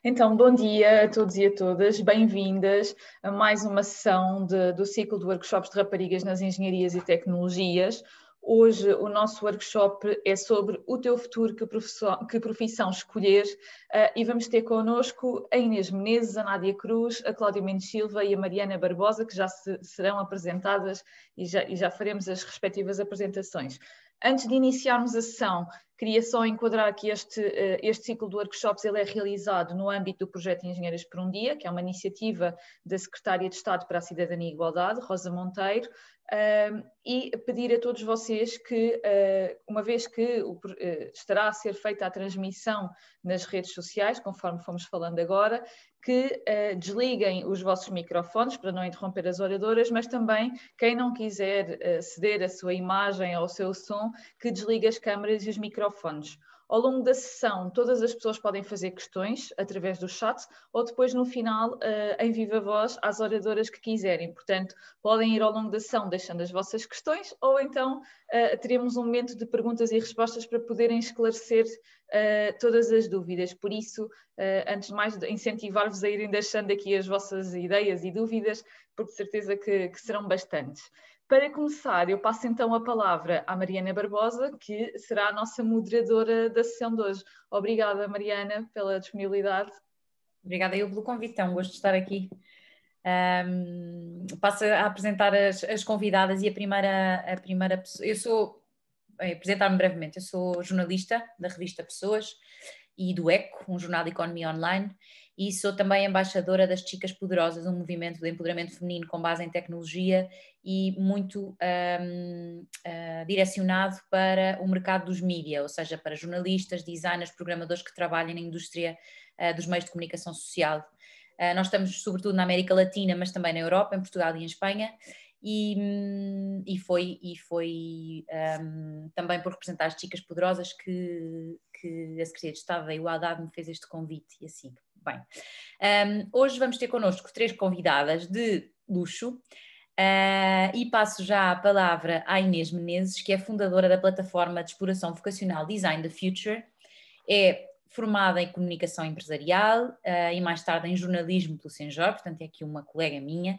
Então, bom dia a todos e a todas, bem-vindas a mais uma sessão do ciclo de workshops de raparigas nas engenharias e tecnologias. Hoje o nosso workshop é sobre o teu futuro, que profissão escolher, e vamos ter connosco a Inês Menezes, a Nádia Cruz, a Cláudia Mendes Silva e a Mariana Barbosa, que já serão apresentadas e já faremos as respectivas apresentações. Antes de iniciarmos a sessão, queria só enquadrar que este ciclo de workshops ele é realizado no âmbito do projeto Engenheiras por um Dia, que é uma iniciativa da Secretária de Estado para a Cidadania e Igualdade, Rosa Monteiro, e pedir a todos vocês que, uma vez que estará a ser feita a transmissão nas redes sociais, conforme fomos falando agora, que desliguem os vossos microfones para não interromper as oradoras, mas também quem não quiser ceder a sua imagem ou o seu som, que desligue as câmaras e os microfones. Ao longo da sessão, todas as pessoas podem fazer questões através do chat ou depois no final, em viva voz, às oradoras que quiserem. Portanto, podem ir ao longo da sessão deixando as vossas questões ou então teremos um momento de perguntas e respostas para poderem esclarecer todas as dúvidas. Por isso, antes de mais, incentivar-vos a irem deixando aqui as vossas ideias e dúvidas, porque de certeza que serão bastantes. Para começar, eu passo então a palavra à Mariana Barbosa, que será a nossa moderadora da sessão de hoje. Obrigada, Mariana, pela disponibilidade. Obrigada eu pelo convite, é um gosto de estar aqui. Passo a apresentar as convidadas e a primeira pessoa. Apresentar-me brevemente, eu sou jornalista da revista Pessoas e do ECO, um jornal de economia online, e sou também embaixadora das Chicas Poderosas, um movimento de empoderamento feminino com base em tecnologia e muito direcionado para o mercado dos mídia, ou seja, para jornalistas, designers, programadores que trabalham na indústria dos meios de comunicação social. Nós estamos sobretudo na América Latina, mas também na Europa, em Portugal e em Espanha, e foi também por representar as Chicas Poderosas que a Secretaria de Estado da Igualdade me fez este convite e assim. Bem, hoje vamos ter connosco 3 convidadas de luxo e passo já a palavra à Inês Menezes, que é fundadora da plataforma de exploração vocacional Design the Future, é formada em comunicação empresarial e mais tarde em jornalismo pelo Senjor, portanto é aqui uma colega minha.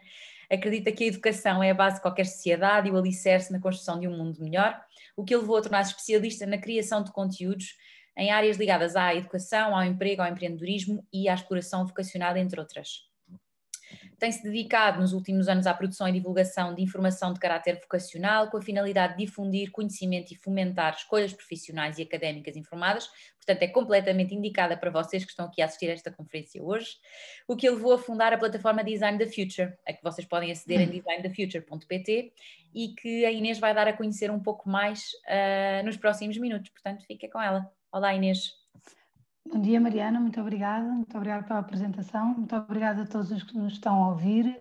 Acredita que a educação é a base de qualquer sociedade e o alicerce na construção de um mundo melhor, o que a levou a tornar-se especialista na criação de conteúdos em áreas ligadas à educação, ao emprego, ao empreendedorismo e à exploração vocacional, entre outras. Tem-se dedicado nos últimos anos à produção e divulgação de informação de caráter vocacional, com a finalidade de difundir conhecimento e fomentar escolhas profissionais e académicas informadas, portanto é completamente indicada para vocês que estão aqui a assistir a esta conferência hoje, o que a levou a fundar a plataforma Design the Future, a que vocês podem aceder em designthefuture.pt e que a Inês vai dar a conhecer um pouco mais nos próximos minutos, portanto fica com ela. Olá, Inês. Bom dia, Mariana, muito obrigada pela apresentação, muito obrigada a todos os que nos estão a ouvir.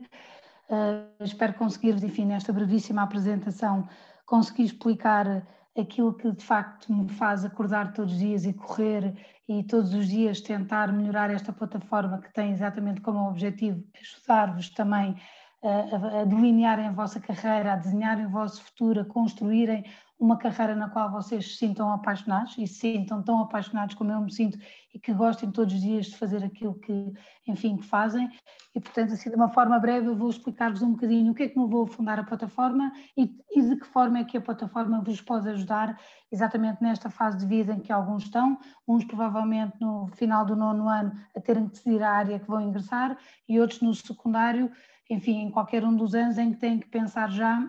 Espero conseguir, enfim, nesta brevíssima apresentação, conseguir explicar aquilo que de facto me faz acordar todos os dias e correr e todos os dias tentar melhorar esta plataforma que tem exatamente como objetivo ajudar-vos também a delinearem a vossa carreira, a desenharem o vosso futuro, a construírem uma carreira na qual vocês se sintam apaixonados e se sintam tão apaixonados como eu me sinto e que gostem todos os dias de fazer aquilo que, enfim, que fazem. E, portanto, assim, de uma forma breve, eu vou explicar-vos um bocadinho o que é que me levou a fundar a plataforma e de que forma é que a plataforma vos pode ajudar exatamente nesta fase de vida em que alguns estão, uns provavelmente no final do 9º ano a terem que decidir a área que vão ingressar e outros no secundário, enfim, em qualquer um dos anos em que têm que pensar já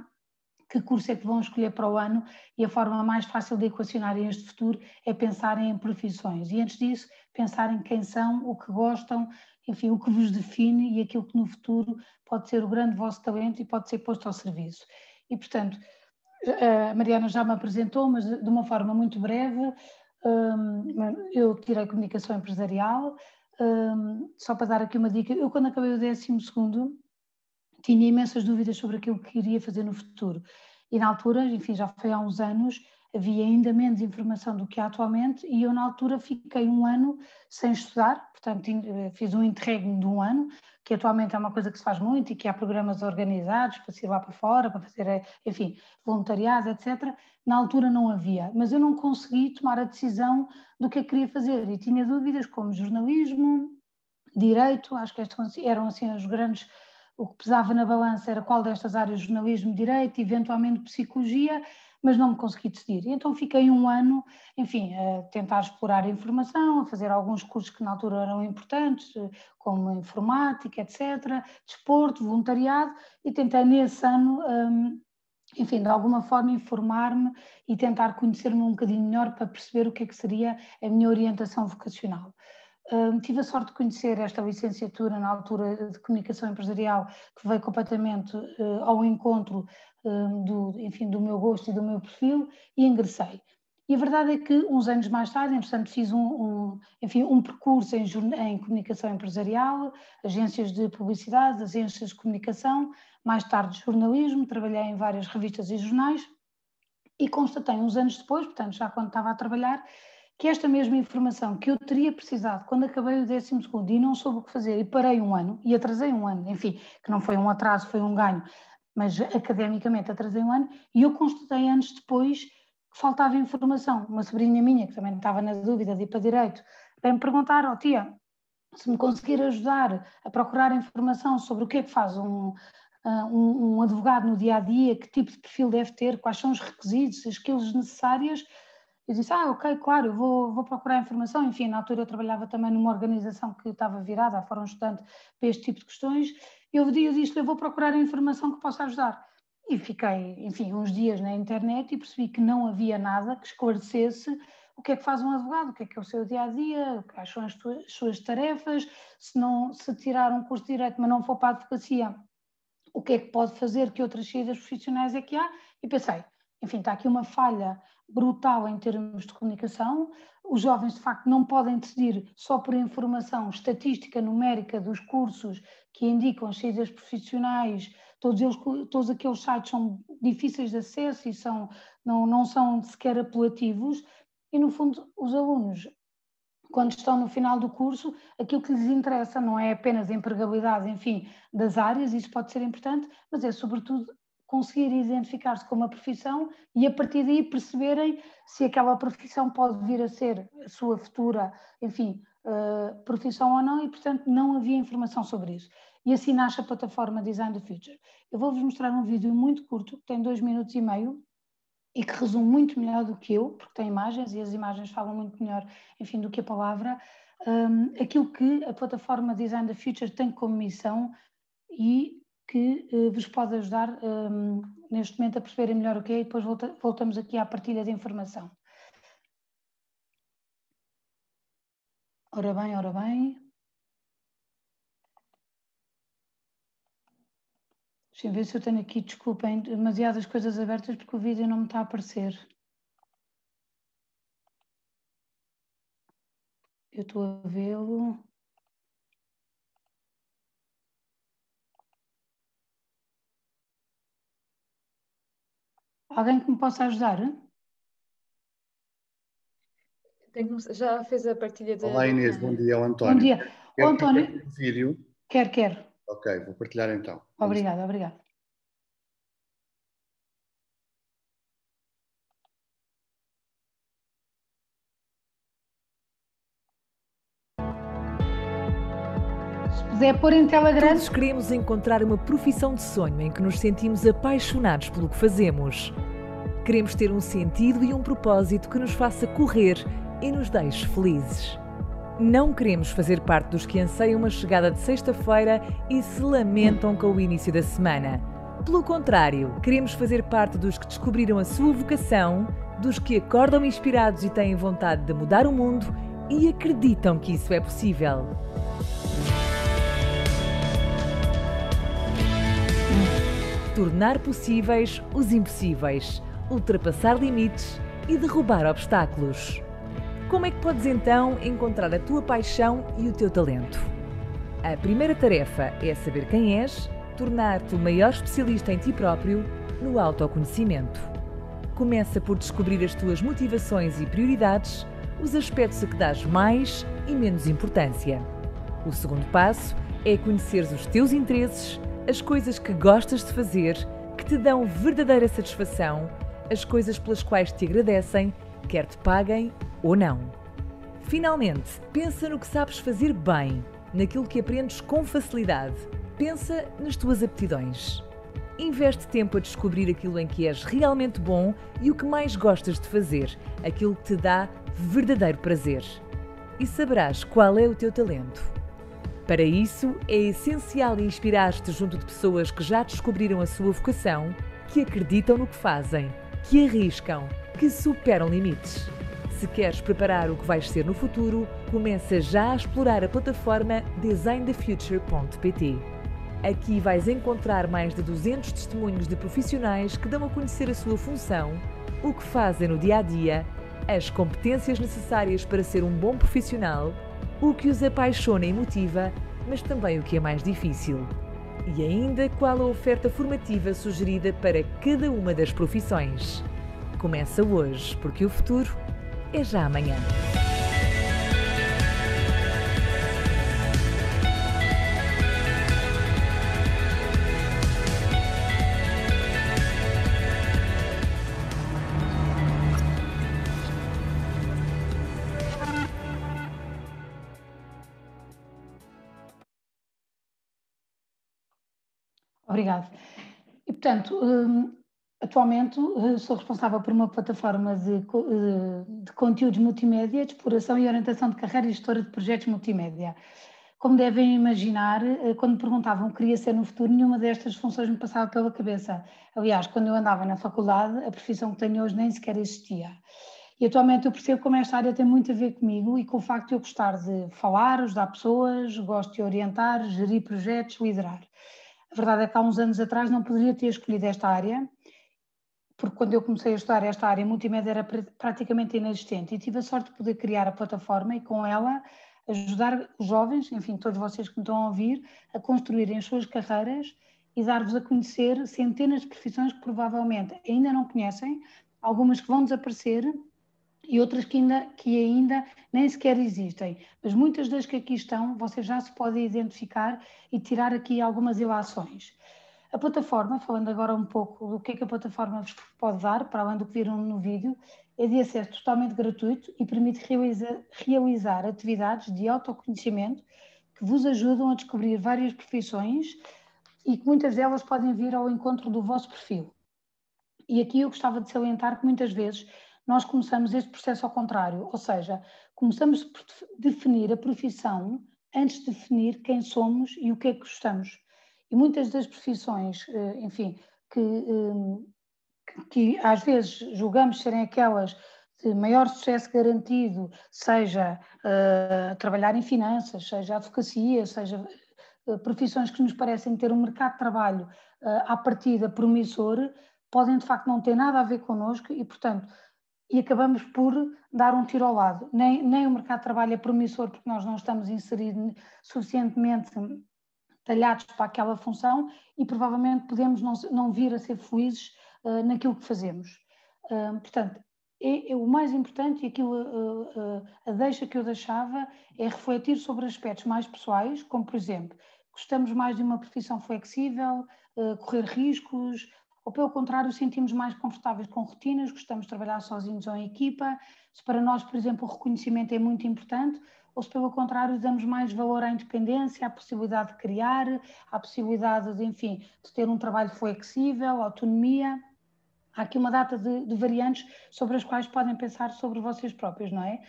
que curso é que vão escolher para o ano e a forma mais fácil de equacionar este futuro é pensarem em profissões e antes disso pensarem quem são, o que gostam, enfim, o que vos define e aquilo que no futuro pode ser o grande vosso talento e pode ser posto ao serviço. E portanto, a Mariana já me apresentou, mas de uma forma muito breve, eu tirei comunicação empresarial, só para dar aqui uma dica, eu quando acabei o 12º, tinha imensas dúvidas sobre aquilo que queria fazer no futuro e na altura, enfim, já foi há uns anos, havia ainda menos informação do que há atualmente e eu na altura fiquei um ano sem estudar, portanto fiz um interregno de um ano, que atualmente é uma coisa que se faz muito e que há programas organizados para se ir lá para fora, para fazer, enfim, voluntariado, etc. Na altura não havia, mas eu não consegui tomar a decisão do que eu queria fazer e tinha dúvidas como jornalismo, Direito, acho que eram assim os grandes, o que pesava na balança era qual destas áreas, jornalismo, direito, eventualmente psicologia, mas não me consegui decidir. E então fiquei um ano, enfim, a tentar explorar a informação, a fazer alguns cursos que na altura eram importantes, como informática, etc., desporto, voluntariado, e tentei nesse ano, enfim, de alguma forma informar-me e tentar conhecer-me um bocadinho melhor para perceber o que é que seria a minha orientação vocacional. Tive a sorte de conhecer esta licenciatura na altura de comunicação empresarial, que veio completamente ao encontro do meu gosto e do meu perfil, e ingressei. E a verdade é que uns anos mais tarde, entretanto, fiz um percurso em comunicação empresarial, agências de publicidade, agências de comunicação, mais tarde jornalismo, trabalhei em várias revistas e jornais, e constatei uns anos depois, portanto já quando estava a trabalhar, que esta mesma informação que eu teria precisado quando acabei o 12º e não soube o que fazer e parei um ano, e atrasei um ano, enfim, que não foi um atraso, foi um ganho, mas academicamente atrasei um ano, e eu constatei anos depois que faltava informação. Uma sobrinha minha, que também estava na dúvida de ir para Direito, veio-me perguntar: "Oh tia, se me conseguir ajudar a procurar informação sobre o que é que faz um advogado no dia-a-dia, que tipo de perfil deve ter, quais são os requisitos, as skills necessárias", eu disse: ok, claro, eu vou procurar informação. Enfim, na altura eu trabalhava também numa organização que estava virada a Fórum Estudante para este tipo de questões. Eu disse-lhe: eu vou procurar a informação que possa ajudar. E fiquei, enfim, uns dias na internet e percebi que não havia nada que esclarecesse o que é que faz um advogado, o que é o seu dia-a-dia, quais são as suas tarefas, se tirar um curso de Direito mas não for para a advocacia, o que é que pode fazer, que outras saídas profissionais é que há. E pensei, enfim, está aqui uma falha brutal em termos de comunicação. Os jovens, de facto, não podem decidir só por informação estatística, numérica dos cursos que indicam as saídas profissionais. Todos aqueles sites são difíceis de acesso e não são sequer apelativos. E, no fundo, os alunos, quando estão no final do curso, aquilo que lhes interessa não é apenas a empregabilidade, enfim, das áreas, isso pode ser importante, mas é sobretudo conseguir identificar-se com uma profissão e a partir daí perceberem se aquela profissão pode vir a ser a sua futura, enfim, profissão ou não, e portanto não havia informação sobre isso. E assim nasce a plataforma Design the Future. Eu vou-vos mostrar um vídeo muito curto, que tem 2 minutos e meio, e que resume muito melhor do que eu, porque tem imagens e as imagens falam muito melhor, enfim, do que a palavra, aquilo que a plataforma Design the Future tem como missão e que vos pode ajudar neste momento a perceberem melhor o que é, e depois voltamos aqui à partilha de informação. Ora bem, ora bem. Deixem ver se eu tenho aqui, desculpem, demasiadas coisas abertas porque o vídeo não me está a aparecer. Eu estou a vê-lo. Alguém que me possa ajudar? Já fez a partilha de... Olá Inês, bom dia, é o António. Bom dia. Quer António... partilhar o vídeo? Quero. Ok, vou partilhar então. Obrigada. Se puder pôr em tela grande... Todos queremos encontrar uma profissão de sonho em que nos sentimos apaixonados pelo que fazemos. Queremos ter um sentido e um propósito que nos faça correr e nos deixe felizes. Não queremos fazer parte dos que anseiam uma chegada de sexta-feira e se lamentam com o início da semana. Pelo contrário, queremos fazer parte dos que descobriram a sua vocação, dos que acordam inspirados e têm vontade de mudar o mundo e acreditam que isso é possível. Tornar possíveis os impossíveis, ultrapassar limites e derrubar obstáculos. Como é que podes então encontrar a tua paixão e o teu talento? A primeira tarefa é saber quem és, tornar-te o maior especialista em ti próprio, no autoconhecimento. Começa por descobrir as tuas motivações e prioridades, os aspectos a que dás mais e menos importância. O segundo passo é conheceres os teus interesses, as coisas que gostas de fazer, que te dão verdadeira satisfação, as coisas pelas quais te agradecem, quer te paguem ou não. Finalmente, pensa no que sabes fazer bem, naquilo que aprendes com facilidade. Pensa nas tuas aptidões. Investe tempo a descobrir aquilo em que és realmente bom e o que mais gostas de fazer, aquilo que te dá verdadeiro prazer. E saberás qual é o teu talento. Para isso, é essencial inspirar-te junto de pessoas que já descobriram a sua vocação, que acreditam no que fazem, que arriscam, que superam limites. Se queres preparar o que vais ser no futuro, começa já a explorar a plataforma designthefuture.pt. Aqui vais encontrar mais de 200 testemunhos de profissionais que dão a conhecer a sua função, o que fazem no dia-a-dia, as competências necessárias para ser um bom profissional, o que os apaixona e motiva, mas também o que é mais difícil. E ainda qual a oferta formativa sugerida para cada uma das profissões. Começa hoje, porque o futuro é já amanhã. Obrigada. E, portanto, atualmente sou responsável por uma plataforma de conteúdos multimédia, de exploração e orientação de carreira e gestora de projetos multimédia. Como devem imaginar, quando me perguntavam o que queria ser no futuro, nenhuma destas funções me passava pela cabeça. Aliás, quando eu andava na faculdade, a profissão que tenho hoje nem sequer existia. E atualmente eu percebo como esta área tem muito a ver comigo e com o facto de eu gostar de falar, ajudar pessoas, gosto de orientar, gerir projetos, liderar. A verdade é que há uns anos atrás não poderia ter escolhido esta área, porque quando eu comecei a estudar esta área, multimédia era praticamente inexistente e tive a sorte de poder criar a plataforma e com ela ajudar os jovens, enfim, todos vocês que me estão a ouvir, a construírem as suas carreiras e dar-vos a conhecer centenas de profissões que provavelmente ainda não conhecem, algumas que vão desaparecer e outras que ainda nem sequer existem. Mas muitas das que aqui estão, vocês já se podem identificar e tirar aqui algumas ilações. A plataforma, falando agora um pouco do que a plataforma vos pode dar, para além do que viram no vídeo, é de acesso totalmente gratuito e permite realizar atividades de autoconhecimento que vos ajudam a descobrir várias profissões e que muitas delas podem vir ao encontro do vosso perfil. E aqui eu gostava de salientar que muitas vezes nós começamos este processo ao contrário, ou seja, começamos por definir a profissão antes de definir quem somos e o que é que gostamos. E muitas das profissões, enfim, que às vezes julgamos serem aquelas de maior sucesso garantido, seja trabalhar em finanças, seja advocacia, seja profissões que nos parecem ter um mercado de trabalho à partida promissor, podem de facto não ter nada a ver connosco e, portanto, e acabamos por dar um tiro ao lado. Nem o mercado de trabalho é promissor porque nós não estamos inseridos suficientemente talhados para aquela função e provavelmente podemos não vir a ser felizes naquilo que fazemos. Portanto, o mais importante e a deixa que eu deixava é refletir sobre aspectos mais pessoais, como por exemplo, gostamos mais de uma profissão flexível, correr riscos, ou pelo contrário, sentimos mais confortáveis com rotinas, gostamos de trabalhar sozinhos ou em equipa, se para nós, por exemplo, o reconhecimento é muito importante, ou se pelo contrário damos mais valor à independência, à possibilidade de criar, à possibilidade de, enfim, de ter um trabalho flexível, autonomia. Há aqui uma data de variantes sobre as quais podem pensar sobre vocês próprios, não é?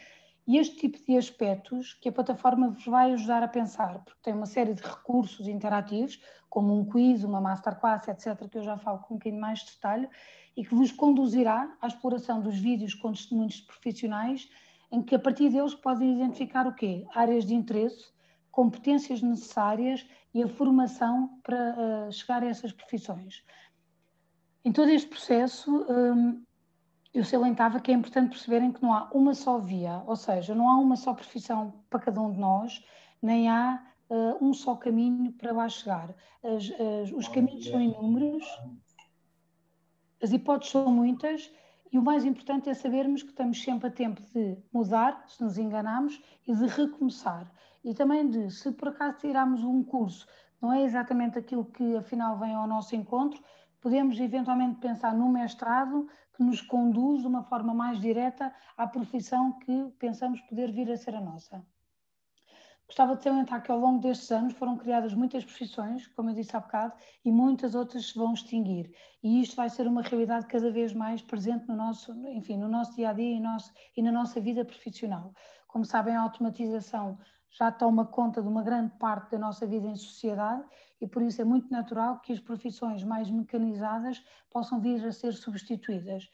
E este tipo de aspectos que a plataforma vos vai ajudar a pensar, porque tem uma série de recursos interativos, como um quiz, uma masterclass, etc., que eu já falo com um bocadinho mais de detalhe, e que vos conduzirá à exploração dos vídeos com testemunhos de profissionais, em que a partir deles podem identificar o quê? Áreas de interesse, competências necessárias e a formação para chegar a essas profissões. Em todo este processo, eu salientava que é importante perceberem que não há uma só via, ou seja, não há uma só profissão para cada um de nós, nem há um só caminho para lá chegar. Os caminhos são inúmeros, as hipóteses são muitas e o mais importante é sabermos que estamos sempre a tempo de mudar, se nos enganarmos, e de recomeçar. E também de, se por acaso tirarmos um curso, não é exatamente aquilo que afinal vem ao nosso encontro, podemos eventualmente pensar num mestrado que nos conduz de uma forma mais direta à profissão que pensamos poder vir a ser a nossa. Gostava de salientar que ao longo destes anos foram criadas muitas profissões, como eu disse há bocado, e muitas outras se vão extinguir. E isto vai ser uma realidade cada vez mais presente no nosso, enfim, no nosso dia-a-dia e na nossa vida profissional. Como sabem, a automatização já toma conta de uma grande parte da nossa vida em sociedade e por isso é muito natural que as profissões mais mecanizadas possam vir a ser substituídas.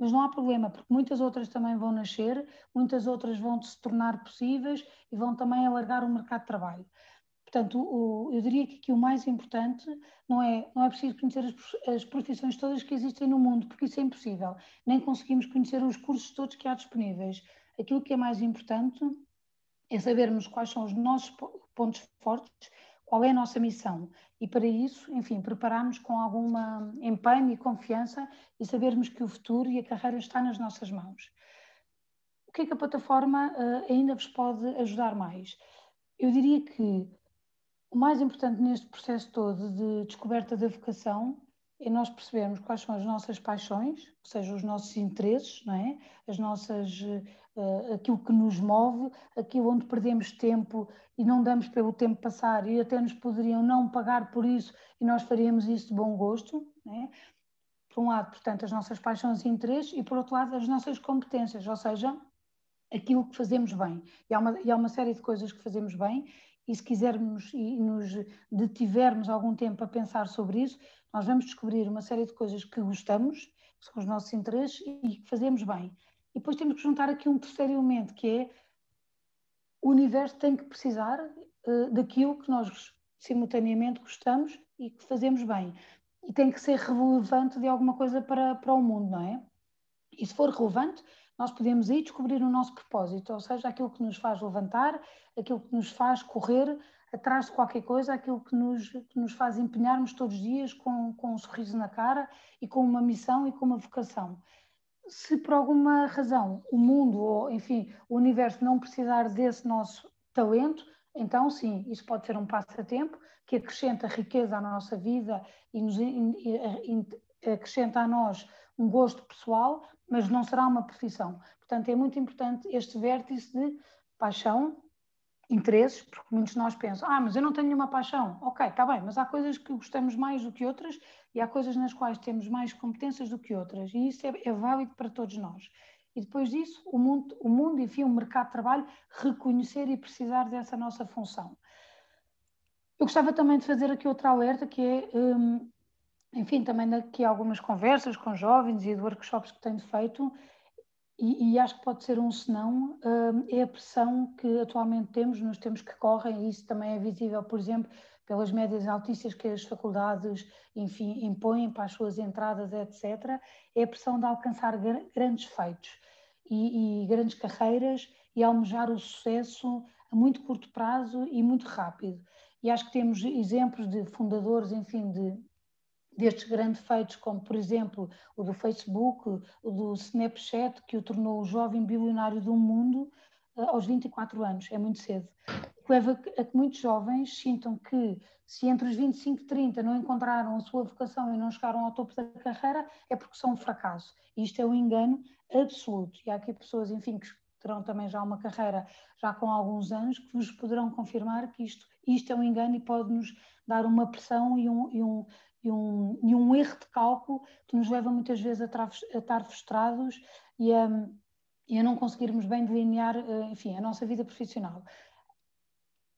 Mas não há problema, porque muitas outras também vão nascer, muitas outras vão se tornar possíveis e vão também alargar o mercado de trabalho. Portanto, eu diria que aqui o mais importante não é preciso conhecer as profissões todas que existem no mundo, porque isso é impossível. Nem conseguimos conhecer os cursos todos que há disponíveis. Aquilo que é mais importante é sabermos quais são os nossos pontos fortes, qual é a nossa missão. E para isso, enfim, prepararmos com alguma empenho e confiança e sabermos que o futuro e a carreira está nas nossas mãos. O que é que a plataforma ainda vos pode ajudar mais? Eu diria que o mais importante neste processo todo de descoberta da vocação é nós percebermos quais são as nossas paixões, ou seja, os nossos interesses, não é? Aquilo que nos move, aquilo onde perdemos tempo e não damos pelo tempo passar e até nos poderiam não pagar por isso e nós faríamos isso de bom gosto, não é? Por um lado, portanto, as nossas paixões e interesses e por outro lado as nossas competências, ou seja, aquilo que fazemos bem. E há uma série de coisas que fazemos bem e se quisermos e nos detivermos algum tempo a pensar sobre isso, nós vamos descobrir uma série de coisas que gostamos, que são os nossos interesses e que fazemos bem. E depois temos que juntar aqui um terceiro elemento, que é o universo tem que precisar daquilo que nós simultaneamente gostamos e que fazemos bem. E tem que ser relevante de alguma coisa para o mundo, não é? E se for relevante, nós podemos aí descobrir o nosso propósito, ou seja, aquilo que nos faz levantar, aquilo que nos faz correr atrás de qualquer coisa, aquilo que nos faz empenharmos todos os dias com um sorriso na cara e com uma missão e com uma vocação. Se por alguma razão o mundo ou, enfim, o universo não precisar desse nosso talento, então sim, isso pode ser um passatempo que acrescenta riqueza à nossa vida e nos acrescenta a nós um gosto pessoal, mas não será uma profissão. Portanto, é muito importante este vértice de paixão, interesses, porque muitos de nós pensam, mas eu não tenho nenhuma paixão. Ok, está bem, mas há coisas que gostamos mais do que outras e há coisas nas quais temos mais competências do que outras e isso é válido para todos nós. E depois disso, o mundo, enfim, o mercado de trabalho, reconhecer e precisar dessa nossa função. Eu gostava também de fazer aqui outra alerta, que é, enfim, também daqui algumas conversas com jovens e de workshops que tenho feito, e acho que pode ser um senão, é a pressão que atualmente temos nos tempos que correm, e isso também é visível, por exemplo, pelas médias altíssimas que as faculdades, enfim, impõem para as suas entradas, etc. É a pressão de alcançar grandes feitos e grandes carreiras e almejar o sucesso a muito curto prazo e muito rápido. E acho que temos exemplos de fundadores, enfim, destes grandes feitos, como por exemplo o do Facebook, o do Snapchat, que o tornou o jovem bilionário do mundo aos 24 anos, é muito cedo. Que leva a que muitos jovens sintam que se entre os 25 e 30 não encontraram a sua vocação e não chegaram ao topo da carreira, é porque são um fracasso. E isto é um engano absoluto. E há aqui pessoas, enfim, que terão também já uma carreira já com alguns anos, que vos poderão confirmar que isto é um engano e pode-nos dar uma pressão e um erro de cálculo que nos leva muitas vezes a estar frustrados e a não conseguirmos bem delinear, enfim, a nossa vida profissional.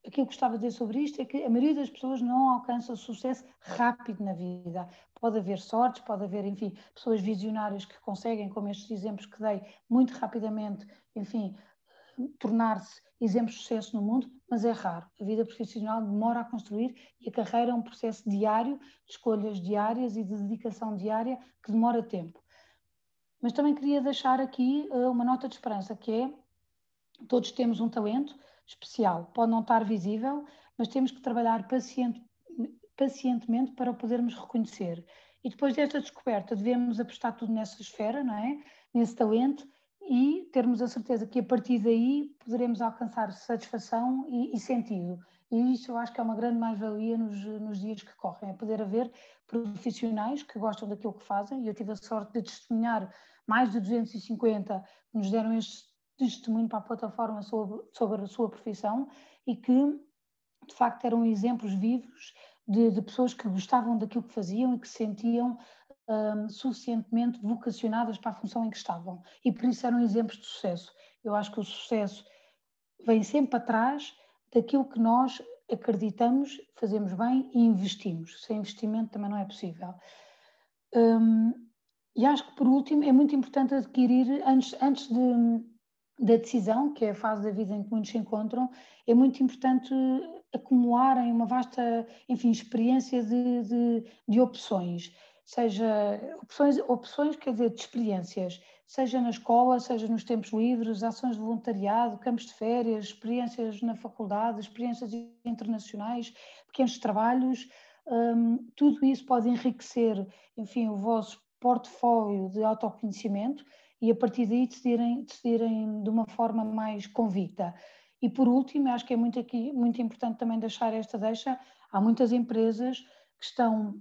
Aquilo que gostava de dizer sobre isto é que a maioria das pessoas não alcança o sucesso rápido na vida. Pode haver sortes, pode haver, enfim, pessoas visionárias que conseguem, como estes exemplos que dei, muito rapidamente, enfim, tornar-se exemplos de sucesso no mundo, mas é raro. A vida profissional demora a construir e a carreira é um processo diário, de escolhas diárias e de dedicação diária que demora tempo. Mas também queria deixar aqui uma nota de esperança, que é, todos temos um talento especial, pode não estar visível, mas temos que trabalhar pacientemente para o podermos reconhecer. E depois desta descoberta devemos apostar tudo nessa esfera, não é? Nesse talento, e termos a certeza que a partir daí poderemos alcançar satisfação e sentido. E isso eu acho que é uma grande mais-valia nos dias que correm, é poder haver profissionais que gostam daquilo que fazem, e eu tive a sorte de testemunhar mais de 250 que nos deram este testemunho para a plataforma sobre a sua profissão, e que de facto eram exemplos vivos de pessoas que gostavam daquilo que faziam e que se sentiam suficientemente vocacionadas para a função em que estavam, e por isso eram exemplos de sucesso. Eu acho que o sucesso vem sempre atrás daquilo que nós acreditamos, fazemos bem e investimos. Sem investimento também não é possível. E acho que, por último, é muito importante adquirir, antes da decisão, que é a fase da vida em que muitos se encontram, é muito importante acumularem uma vasta, enfim, experiência de opções. Seja opções, quer dizer, de experiências, seja na escola, seja nos tempos livres, ações de voluntariado, campos de férias, experiências na faculdade, experiências internacionais, pequenos trabalhos, tudo isso pode enriquecer, enfim, o vosso portfólio de autoconhecimento e a partir daí decidirem de uma forma mais convicta. E por último, acho que é muito importante também deixar esta deixa, há muitas empresas que estão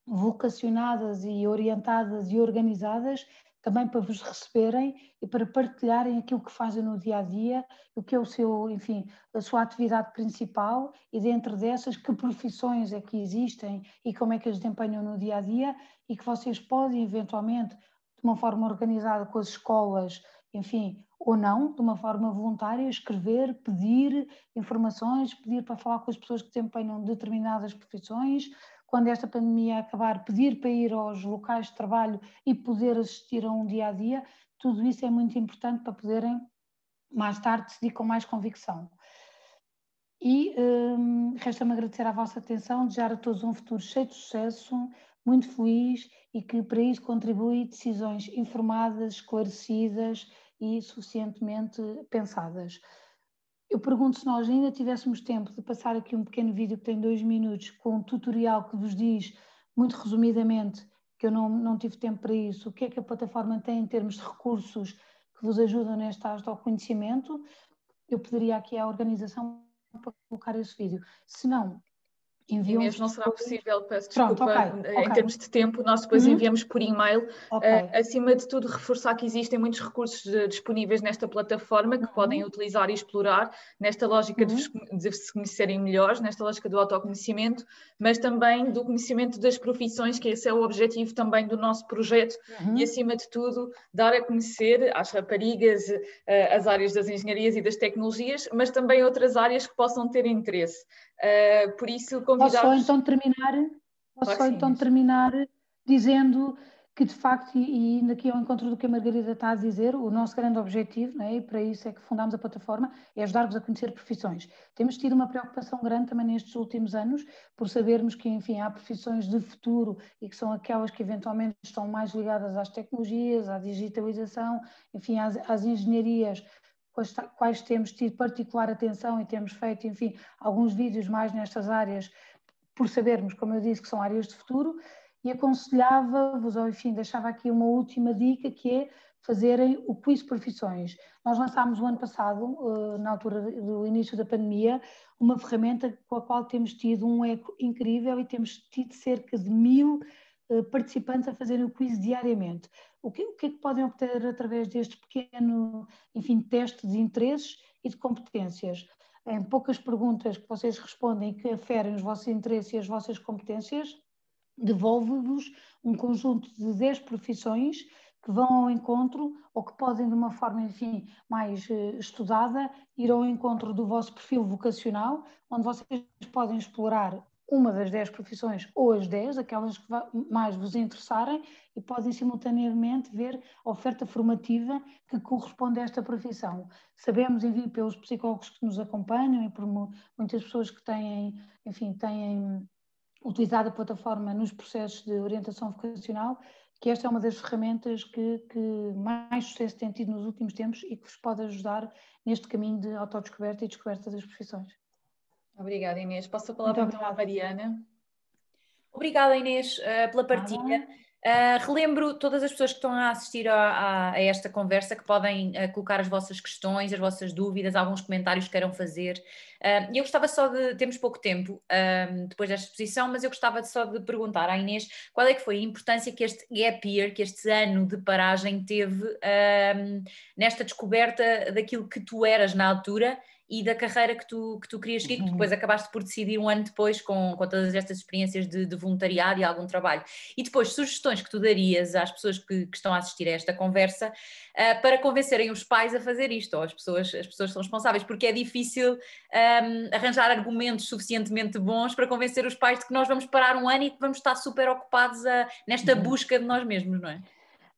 vocacionadas e orientadas e organizadas também para vos receberem e para partilharem aquilo que fazem no dia-a-dia, o que é a sua atividade principal, e dentro dessas que profissões é que existem e como é que as desempenham no dia-a-dia, e que vocês podem eventualmente, de uma forma organizada com as escolas, enfim, ou não, de uma forma voluntária, escrever, pedir informações, pedir para falar com as pessoas que desempenham determinadas profissões. Quando esta pandemia acabar, pedir para ir aos locais de trabalho e poder assistir a um dia-a-dia, tudo isso é muito importante para poderem, mais tarde, decidir com mais convicção. E resta-me agradecer a vossa atenção, desejar a todos um futuro cheio de sucesso, muito feliz, e que para isso contribui decisões informadas, esclarecidas e suficientemente pensadas. Eu pergunto se nós ainda tivéssemos tempo de passar aqui um pequeno vídeo que tem 2 minutos, com um tutorial que vos diz, muito resumidamente, que eu não tive tempo para isso, o que é que a plataforma tem em termos de recursos que vos ajudam nesta área do conhecimento. Eu pediria aqui à organização para colocar esse vídeo. Se não, enviam-vos Inês, não será depois... possível, peço Pronto, desculpa, ok. em termos de tempo, nós depois enviamos por e-mail. Acima de tudo, reforçar que existem muitos recursos disponíveis nesta plataforma que podem utilizar e explorar, nesta lógica de se conhecerem melhores, nesta lógica do autoconhecimento, mas também do conhecimento das profissões, que esse é o objetivo também do nosso projeto, e acima de tudo, dar a conhecer às raparigas as áreas das engenharias e das tecnologias, mas também outras áreas que possam ter interesse. Por isso, Posso só então terminar dizendo que, de facto, e indo aqui ao encontro do que a Margarida está a dizer, o nosso grande objetivo, e para isso é que fundámos a plataforma, é ajudar-vos a conhecer profissões. Temos tido uma preocupação grande também nestes últimos anos, por sabermos que, enfim, há profissões de futuro e que são aquelas que eventualmente estão mais ligadas às tecnologias, à digitalização, enfim, às engenharias, quais temos tido particular atenção e temos feito, enfim, alguns vídeos mais nestas áreas, por sabermos, como eu disse, que são áreas de futuro, e aconselhava-vos, ou enfim, deixava aqui uma última dica, que é fazerem o quiz profissões. Nós lançámos o ano passado, na altura do início da pandemia, uma ferramenta com a qual temos tido um eco incrível e temos tido cerca de 1000 participantes a fazerem o quiz diariamente. O que é que podem obter através deste pequeno, enfim, teste de interesses e de competências? Em poucas perguntas que vocês respondem que aferem os vossos interesses e as vossas competências, devolve-vos um conjunto de 10 profissões que vão ao encontro, ou que podem, de uma forma, enfim, mais estudada, ir ao encontro do vosso perfil vocacional, onde vocês podem explorar uma das 10 profissões ou as 10, aquelas que mais vos interessarem, e podem simultaneamente ver a oferta formativa que corresponde a esta profissão. Sabemos, enfim, pelos psicólogos que nos acompanham e por muitas pessoas que têm utilizado a plataforma nos processos de orientação vocacional, que esta é uma das ferramentas que mais sucesso tem tido nos últimos tempos e que vos pode ajudar neste caminho de autodescoberta e descoberta das profissões. Obrigada, Inês. Passo a palavra então à Mariana. Obrigada, Inês, pela partilha. Relembro todas as pessoas que estão a assistir a esta conversa que podem colocar as vossas questões, as vossas dúvidas, alguns comentários que queiram fazer. Eu gostava só de... Temos pouco tempo depois desta exposição, mas eu gostava só de perguntar à Inês qual é que foi a importância que este gap year, que este ano de paragem teve nesta descoberta daquilo que tu eras na altura e da carreira que tu querias seguir, que depois acabaste por decidir um ano depois com todas estas experiências de voluntariado e algum trabalho. E depois, sugestões que tu darias às pessoas que estão a assistir a esta conversa para convencerem os pais a fazer isto, ou as pessoas que são responsáveis, porque é difícil arranjar argumentos suficientemente bons para convencer os pais de que nós vamos parar um ano e que vamos estar super ocupados nesta busca de nós mesmos, não é?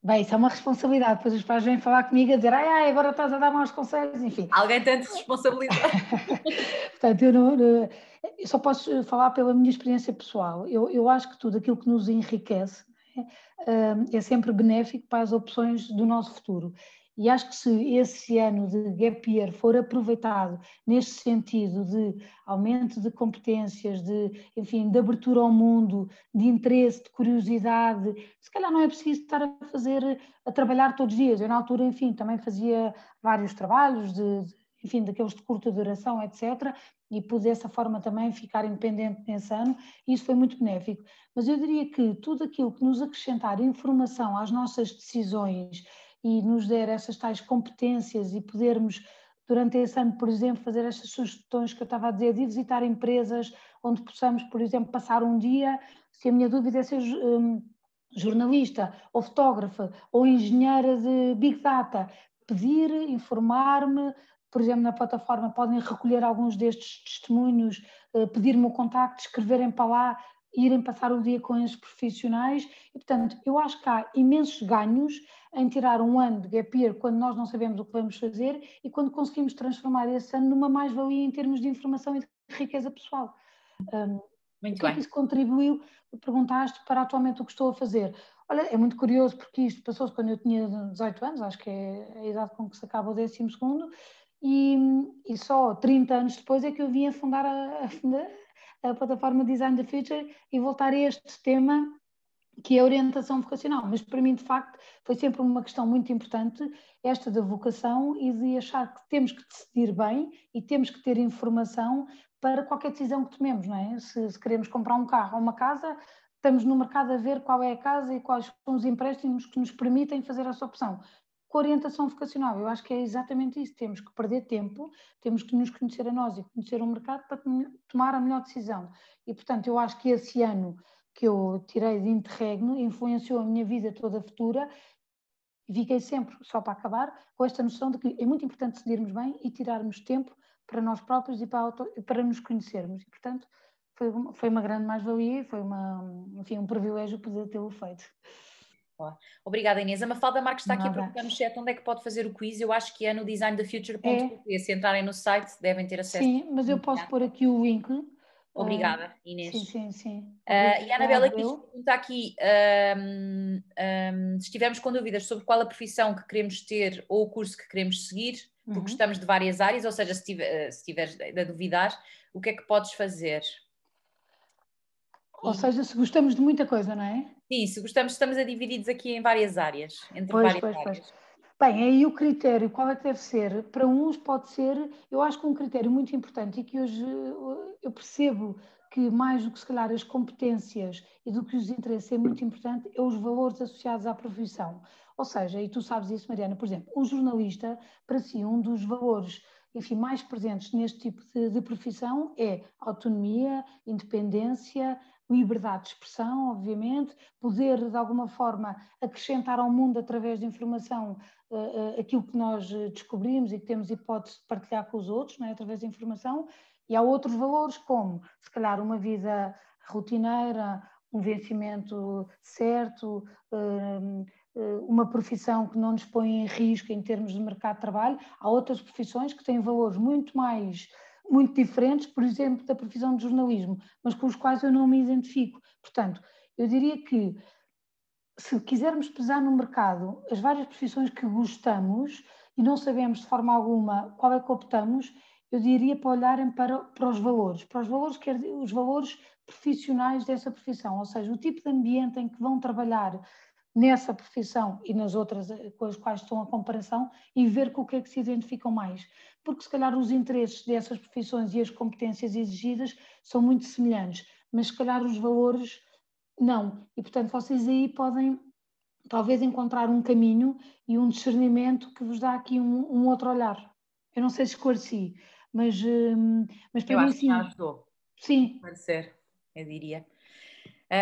Bem, isso é uma responsabilidade, depois os pais vêm falar comigo a dizer ai, agora estás a dar maus conselhos, enfim. Alguém tem de se responsabilizar. Portanto, eu só posso falar pela minha experiência pessoal. Eu acho que tudo aquilo que nos enriquece é sempre benéfico para as opções do nosso futuro. E acho que se esse ano de gap year for aproveitado neste sentido de aumento de competências, enfim, de abertura ao mundo, de interesse, de curiosidade, se calhar não é preciso estar a trabalhar todos os dias. Eu na altura, enfim, também fazia vários trabalhos, enfim, daqueles de curta duração, etc., e pude dessa forma também ficar independente nesse ano, e isso foi muito benéfico. Mas eu diria que tudo aquilo que nos acrescentar informação às nossas decisões e nos der essas tais competências e podermos, durante esse ano, por exemplo, fazer estas sugestões que eu estava a dizer, de visitar empresas onde possamos, por exemplo, passar um dia, se a minha dúvida é ser jornalista, ou fotógrafa, ou engenheira de Big Data, pedir, informar-me, por exemplo, na plataforma podem recolher alguns destes testemunhos, pedir-me o contacto, escreverem para lá, irem passar o dia com esses profissionais e, portanto, eu acho que há imensos ganhos em tirar um ano de gap year quando nós não sabemos o que vamos fazer e quando conseguimos transformar esse ano numa mais-valia em termos de informação e de riqueza pessoal. Muito o que é que isso contribuiu? Perguntaste para atualmente o que estou a fazer. Olha, é muito curioso porque isto passou-se quando eu tinha 18 anos, acho que é a idade com que se acaba o 12º, e só 30 anos depois é que eu vim a fundar a plataforma Design the Future e voltar a este tema que é a orientação vocacional, mas para mim de facto foi sempre uma questão muito importante esta da vocação e de achar que temos que decidir bem e temos que ter informação para qualquer decisão que tomemos, não é? Se queremos comprar um carro ou uma casa, estamos no mercado a ver qual é a casa e quais são os empréstimos que nos permitem fazer essa opção. Com a orientação vocacional, eu acho que é exatamente isso, temos que perder tempo, temos que nos conhecer a nós e conhecer o mercado para tomar a melhor decisão. E portanto eu acho que esse ano que eu tirei de interregno influenciou a minha vida toda futura e fiquei sempre, só para acabar, com esta noção de que é muito importante decidirmos bem e tirarmos tempo para nós próprios e para nos conhecermos. E, portanto, foi uma grande mais-valia e foi um privilégio poder tê-lo feito. Obrigada, Inês. A Mafalda Marques está aqui a perguntar no chat onde é que pode fazer o quiz. Eu acho que é no designthefuture.pt. Se entrarem no site, devem ter acesso. Sim, mas eu posso pôr aqui o link. Obrigada, Inês. Sim. E a Anabela pergunta aqui se estivermos com dúvidas sobre qual a profissão que queremos ter ou o curso que queremos seguir, porque estamos de várias áreas, ou seja, se estiveres a duvidar, o que é que podes fazer? Ou seja, se gostamos de muita coisa, não é? Sim, se gostamos, estamos a divididos aqui em várias áreas, entre várias áreas. Bem, aí o critério, qual é que deve ser? Para uns pode ser, eu acho que um critério muito importante e que hoje eu percebo que mais do que se calhar as competências e do que os interesses é muito importante, é os valores associados à profissão. Ou seja, e tu sabes isso, Mariana, por exemplo, um jornalista, para si, um dos valores, enfim, mais presentes neste tipo de profissão é autonomia, independência, liberdade de expressão, obviamente, poder de alguma forma acrescentar ao mundo através de informação aquilo que nós descobrimos e que temos hipótese de partilhar com os outros, não é? Através de informação, e há outros valores como, se calhar, uma vida rotineira, um vencimento certo, uma profissão que não nos põe em risco em termos de mercado de trabalho. Há outras profissões que têm valores muito diferentes, por exemplo, da profissão de jornalismo, mas com os quais eu não me identifico. Portanto, eu diria que se quisermos pesar no mercado as várias profissões que gostamos e não sabemos de forma alguma qual é que optamos, eu diria para olharem para os valores, quer dizer, os valores profissionais dessa profissão, ou seja, o tipo de ambiente em que vão trabalhar nessa profissão e nas outras com as quais estão a comparação e ver com o que é que se identificam mais. Porque se calhar os interesses dessas profissões e as competências exigidas são muito semelhantes, mas se calhar os valores não. E portanto vocês aí podem talvez encontrar um caminho e um discernimento que vos dá aqui um outro olhar. Eu não sei se esclareci, mas para Eu mim acho que sim. já ajudou. Sim. Pode ser, eu diria.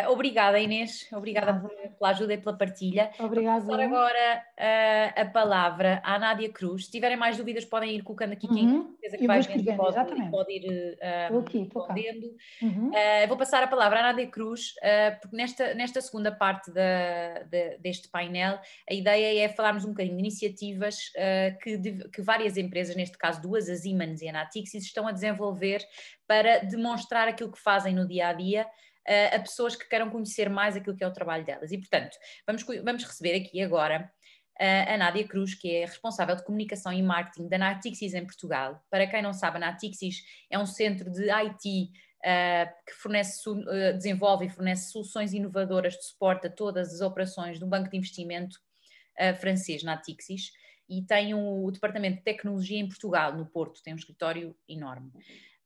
Obrigada, Inês. Obrigada pela ajuda e pela partilha. Obrigada. Vou passar agora a palavra à Nádia Cruz. Se tiverem mais dúvidas, podem ir colocando aqui quem certeza que eu vai vou escrevendo, exatamente. pode ir respondendo. Vou passar a palavra à Nádia Cruz, porque nesta segunda parte deste painel, a ideia é falarmos um bocadinho de iniciativas que várias empresas, neste caso duas, a Siemens e a Natixis, estão a desenvolver para demonstrar aquilo que fazem no dia-a-dia a pessoas que queiram conhecer mais aquilo que é o trabalho delas. E, portanto, vamos receber aqui agora a Nádia Cruz, que é responsável de comunicação e marketing da Natixis em Portugal. Para quem não sabe, a Natixis é um centro de IT que desenvolve e fornece soluções inovadoras de suporte a todas as operações do banco de investimento francês, Natixis, e tem o departamento de tecnologia em Portugal, no Porto, tem um escritório enorme.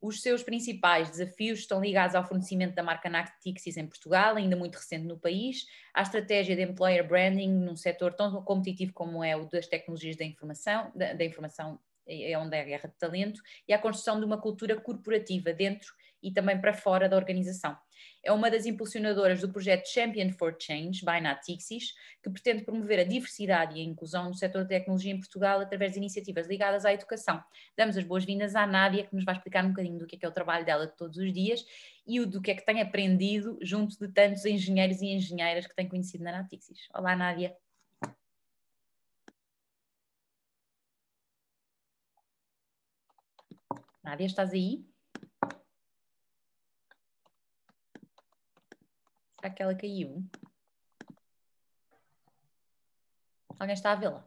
Os seus principais desafios estão ligados ao fornecimento da marca Natixis em Portugal, ainda muito recente no país, à estratégia de employer branding num setor tão competitivo como é o das tecnologias da informação é onde é a guerra de talento, e à construção de uma cultura corporativa dentro e também para fora da organização. É uma das impulsionadoras do projeto Champion for Change, by Natixis, que pretende promover a diversidade e a inclusão no setor de tecnologia em Portugal através de iniciativas ligadas à educação. Damos as boas-vindas à Nádia, que nos vai explicar um bocadinho do que é o trabalho dela de todos os dias e do que é que tem aprendido junto de tantos engenheiros e engenheiras que tem conhecido na Natixis. Olá, Nádia. Nádia, estás aí? Será que ela caiu? Alguém está a vê-la?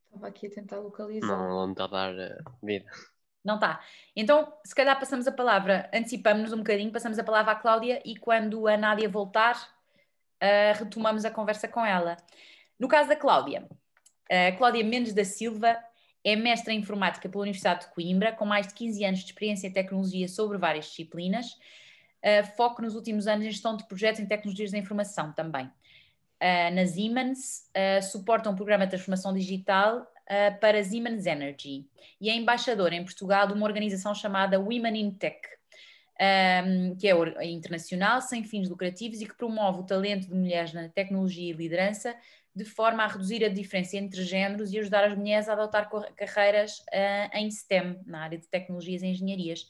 Estava aqui a tentar localizar. Não, ela não está a dar vida. Não está. Então, se calhar passamos a palavra, antecipamos-nos um bocadinho, passamos a palavra à Cláudia e quando a Nádia voltar, retomamos a conversa com ela. No caso da Cláudia, Cláudia Mendes da Silva é mestra em informática pela Universidade de Coimbra, com mais de 15 anos de experiência em tecnologia sobre várias disciplinas, foco nos últimos anos em gestão de projetos em tecnologias da informação também. Na Siemens, suporta um programa de transformação digital para Siemens Energy e é embaixadora em Portugal de uma organização chamada Women in Tech, que é internacional, sem fins lucrativos e que promove o talento de mulheres na tecnologia e liderança de forma a reduzir a diferença entre géneros e ajudar as mulheres a adotar carreiras em STEM, na área de tecnologias e engenharias.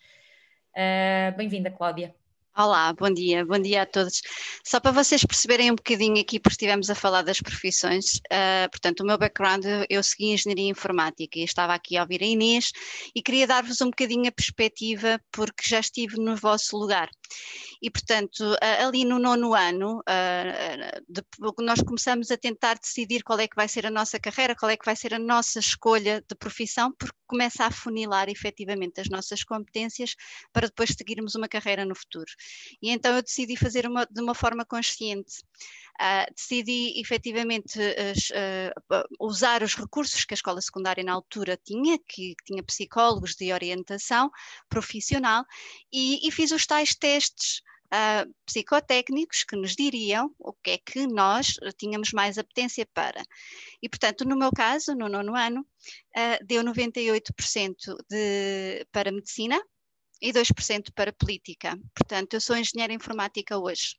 Bem-vinda, Cláudia. Olá, bom dia a todos. Só para vocês perceberem um bocadinho aqui, porque estivemos a falar das profissões, portanto, o meu background, eu segui Engenharia Informática e estava aqui a ouvir a Inês e queria dar-vos um bocadinho a perspectiva, porque já estive no vosso lugar. E, portanto, ali no 9º ano, nós começamos a tentar decidir qual é que vai ser a nossa carreira, qual é que vai ser a nossa escolha de profissão, porque começa a afunilar efetivamente as nossas competências para depois seguirmos uma carreira no futuro. E então eu decidi fazer de uma forma consciente. Decidi efetivamente usar os recursos que a escola secundária na altura tinha, que tinha psicólogos de orientação profissional, e fiz os tais testes psicotécnicos que nos diriam o que é que nós tínhamos mais apetência para. E, portanto, no meu caso, no 9º ano, deu 98% para medicina e 2% para política. Portanto, eu sou engenheira informática hoje.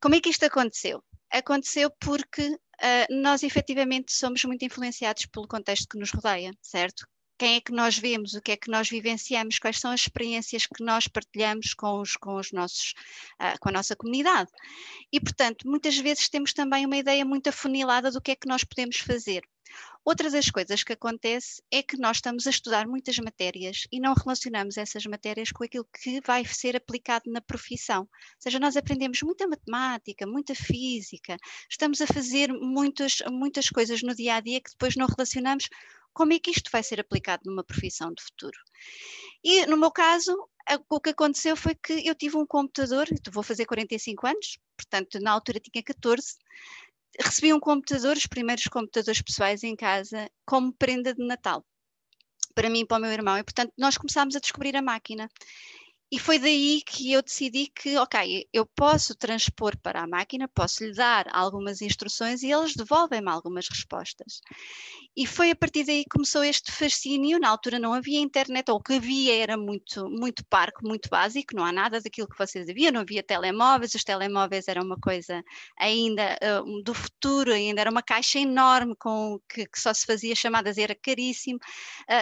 Como é que isto aconteceu? Aconteceu porque nós efetivamente somos muito influenciados pelo contexto que nos rodeia, certo? Quem é que nós vemos, o que é que nós vivenciamos, quais são as experiências que nós partilhamos com a nossa comunidade. E, portanto, muitas vezes temos também uma ideia muito afunilada do que é que nós podemos fazer. Outra das coisas que acontece é que nós estamos a estudar muitas matérias e não relacionamos essas matérias com aquilo que vai ser aplicado na profissão. Ou seja, nós aprendemos muita matemática, muita física, estamos a fazer muitas coisas no dia-a-dia que depois não relacionamos. Como é que isto vai ser aplicado numa profissão de futuro? E no meu caso, o que aconteceu foi que eu tive um computador, vou fazer 45 anos, portanto na altura tinha 14, recebi um computador, os primeiros computadores pessoais em casa, como prenda de Natal, para mim e para o meu irmão, e portanto nós começámos a descobrir a máquina. E foi daí que eu decidi que, ok, eu posso transpor para a máquina, posso lhe dar algumas instruções e eles devolvem-me algumas respostas. E foi a partir daí que começou este fascínio. Na altura não havia internet, ou o que havia era muito parco, muito básico, não há nada daquilo que vocês haviam, não havia telemóveis, os telemóveis eram uma coisa ainda do futuro, ainda era uma caixa enorme que só se fazia chamadas, era caríssimo,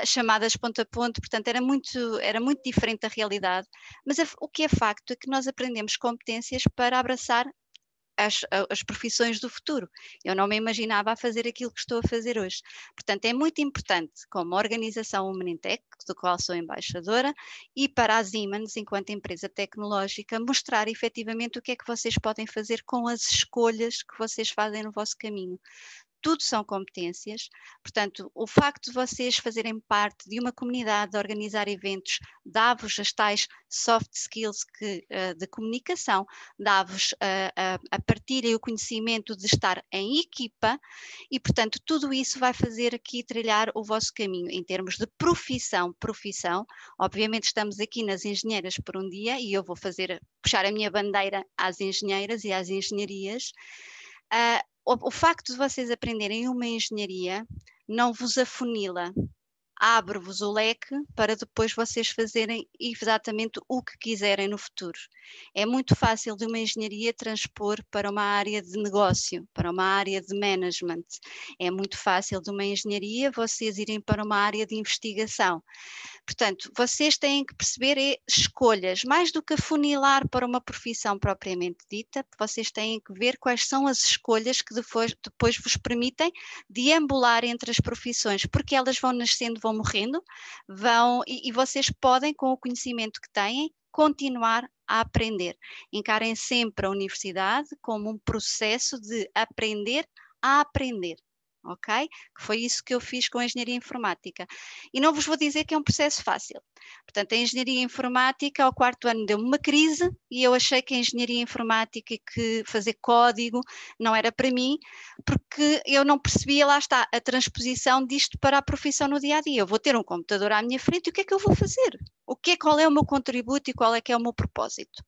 chamadas ponto a ponto, portanto era muito diferente da realidade. Mas o que é facto é que nós aprendemos competências para abraçar as profissões do futuro. Eu não me imaginava a fazer aquilo que estou a fazer hoje. Portanto, é muito importante, como organização Humanintec, do qual sou embaixadora, e para a Siemens, enquanto empresa tecnológica, mostrar efetivamente o que é que vocês podem fazer com as escolhas que vocês fazem no vosso caminho. Tudo são competências, portanto, o facto de vocês fazerem parte de uma comunidade, de organizar eventos, dá-vos as tais soft skills de comunicação, dá-vos a partilha e o conhecimento de estar em equipa e, portanto, tudo isso vai fazer aqui trilhar o vosso caminho. Em termos de profissão, obviamente estamos aqui nas engenheiras por um dia e eu vou puxar a minha bandeira às engenheiras e às engenharias. O facto de vocês aprenderem uma engenharia não vos afunila, abre-vos o leque para depois vocês fazerem exatamente o que quiserem no futuro. É muito fácil de uma engenharia transpor para uma área de negócio, para uma área de management. É muito fácil de uma engenharia vocês irem para uma área de investigação. Portanto, vocês têm que perceber escolhas, mais do que afunilar para uma profissão propriamente dita, vocês têm que ver quais são as escolhas que depois vos permitem deambular entre as profissões, porque elas vão nascendo, vão morrendo, e vocês podem, com o conhecimento que têm, continuar a aprender. Encarem sempre a universidade como um processo de aprender a aprender. Ok? Que foi isso que eu fiz com a engenharia informática. E não vos vou dizer que é um processo fácil. Portanto, a engenharia informática, ao 4º ano, deu-me uma crise e eu achei que a engenharia informática e que fazer código não era para mim, porque eu não percebia, lá está, a transposição disto para a profissão no dia-a-dia. Eu vou ter um computador à minha frente e o que é que eu vou fazer? Qual é o meu contributo e qual é que é o meu propósito?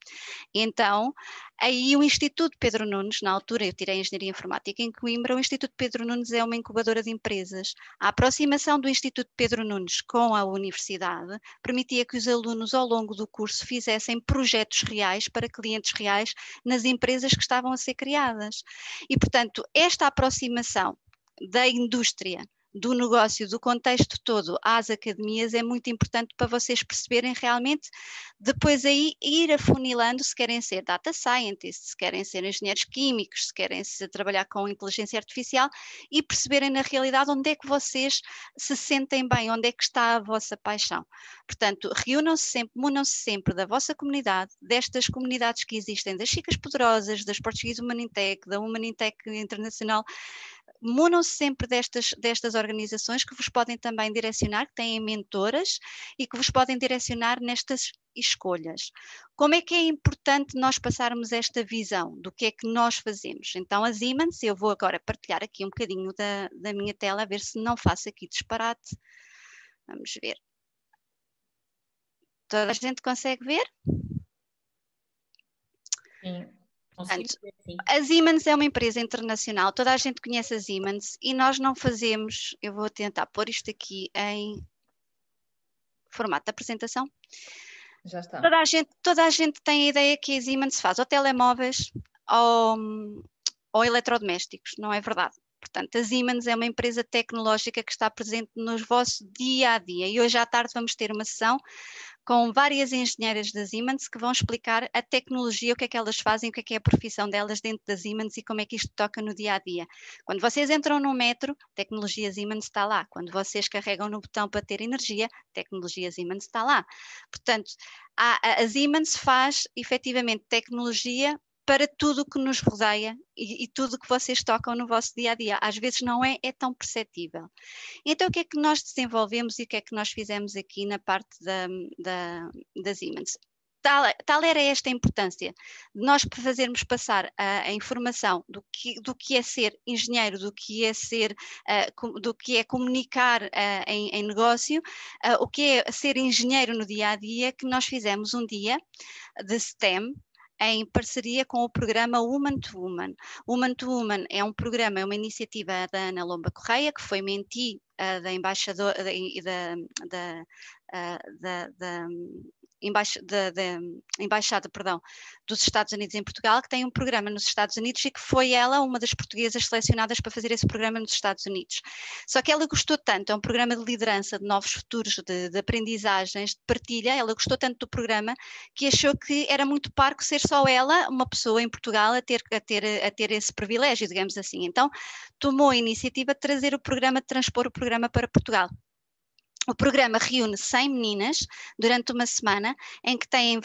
Então, aí o Instituto Pedro Nunes, na altura eu tirei Engenharia Informática em Coimbra, o Instituto Pedro Nunes é uma incubadora de empresas. A aproximação do Instituto Pedro Nunes com a universidade permitia que os alunos ao longo do curso fizessem projetos reais para clientes reais nas empresas que estavam a ser criadas. E, portanto, esta aproximação da indústria, do negócio, do contexto todo às academias é muito importante para vocês perceberem realmente, depois aí ir afunilando se querem ser data scientists, se querem ser engenheiros químicos, se querem trabalhar com inteligência artificial e perceberem na realidade onde é que vocês se sentem bem, onde é que está a vossa paixão. Portanto, reúnam-se sempre da vossa comunidade, destas comunidades que existem, das Chicas Poderosas, das Portuguese Humanintec, da Humanintec Internacional. Munam-se sempre destas organizações que vos podem também direcionar, que têm mentoras e que vos podem direcionar nestas escolhas. Como é que é importante nós passarmos esta visão do que é que nós fazemos? Então, a Siemens, eu vou agora partilhar aqui um bocadinho da minha tela, a ver se não faço aqui disparate. Vamos ver. Toda a gente consegue ver? Sim. Portanto, a Siemens é uma empresa internacional, toda a gente conhece a Siemens e nós não fazemos, eu vou tentar pôr isto aqui em formato de apresentação. Já está. Toda a gente tem a ideia que a Siemens faz ou telemóveis ou eletrodomésticos, não é verdade? Portanto, a Siemens é uma empresa tecnológica que está presente no vosso dia a dia e hoje à tarde vamos ter uma sessão com várias engenheiras da Siemens que vão explicar a tecnologia, o que é que elas fazem, o que é a profissão delas dentro da Siemens e como é que isto toca no dia a dia. Quando vocês entram no metro, tecnologia Siemens está lá. Quando vocês carregam no botão para ter energia, tecnologia Siemens está lá. Portanto, a Siemens faz efetivamente tecnologia para tudo o que nos rodeia e tudo o que vocês tocam no vosso dia-a-dia. Às vezes não é tão perceptível. Então, o que é que nós desenvolvemos e o que é que nós fizemos aqui na parte da Siemens? Tal era esta a importância de nós fazermos passar a informação do que é ser engenheiro, do que é comunicar em negócio, o que é ser engenheiro no dia-a-dia, que nós fizemos um dia de STEM, em parceria com o programa Woman to Woman. Woman to Woman é um programa, é uma iniciativa da Ana Lomba Correia, que foi mentee da embaixadora Embaixada dos Estados Unidos em Portugal, que tem um programa nos Estados Unidos e que foi ela uma das portuguesas selecionadas para fazer esse programa nos Estados Unidos. Só que ela gostou tanto, é um programa de liderança, de novos futuros, de aprendizagens, de partilha, ela gostou tanto do programa que achou que era muito parco ser só ela, uma pessoa em Portugal, a ter esse privilégio, digamos assim. Então, tomou a iniciativa de trazer o programa, de transpor o programa para Portugal. O programa reúne 100 meninas durante uma semana em que têm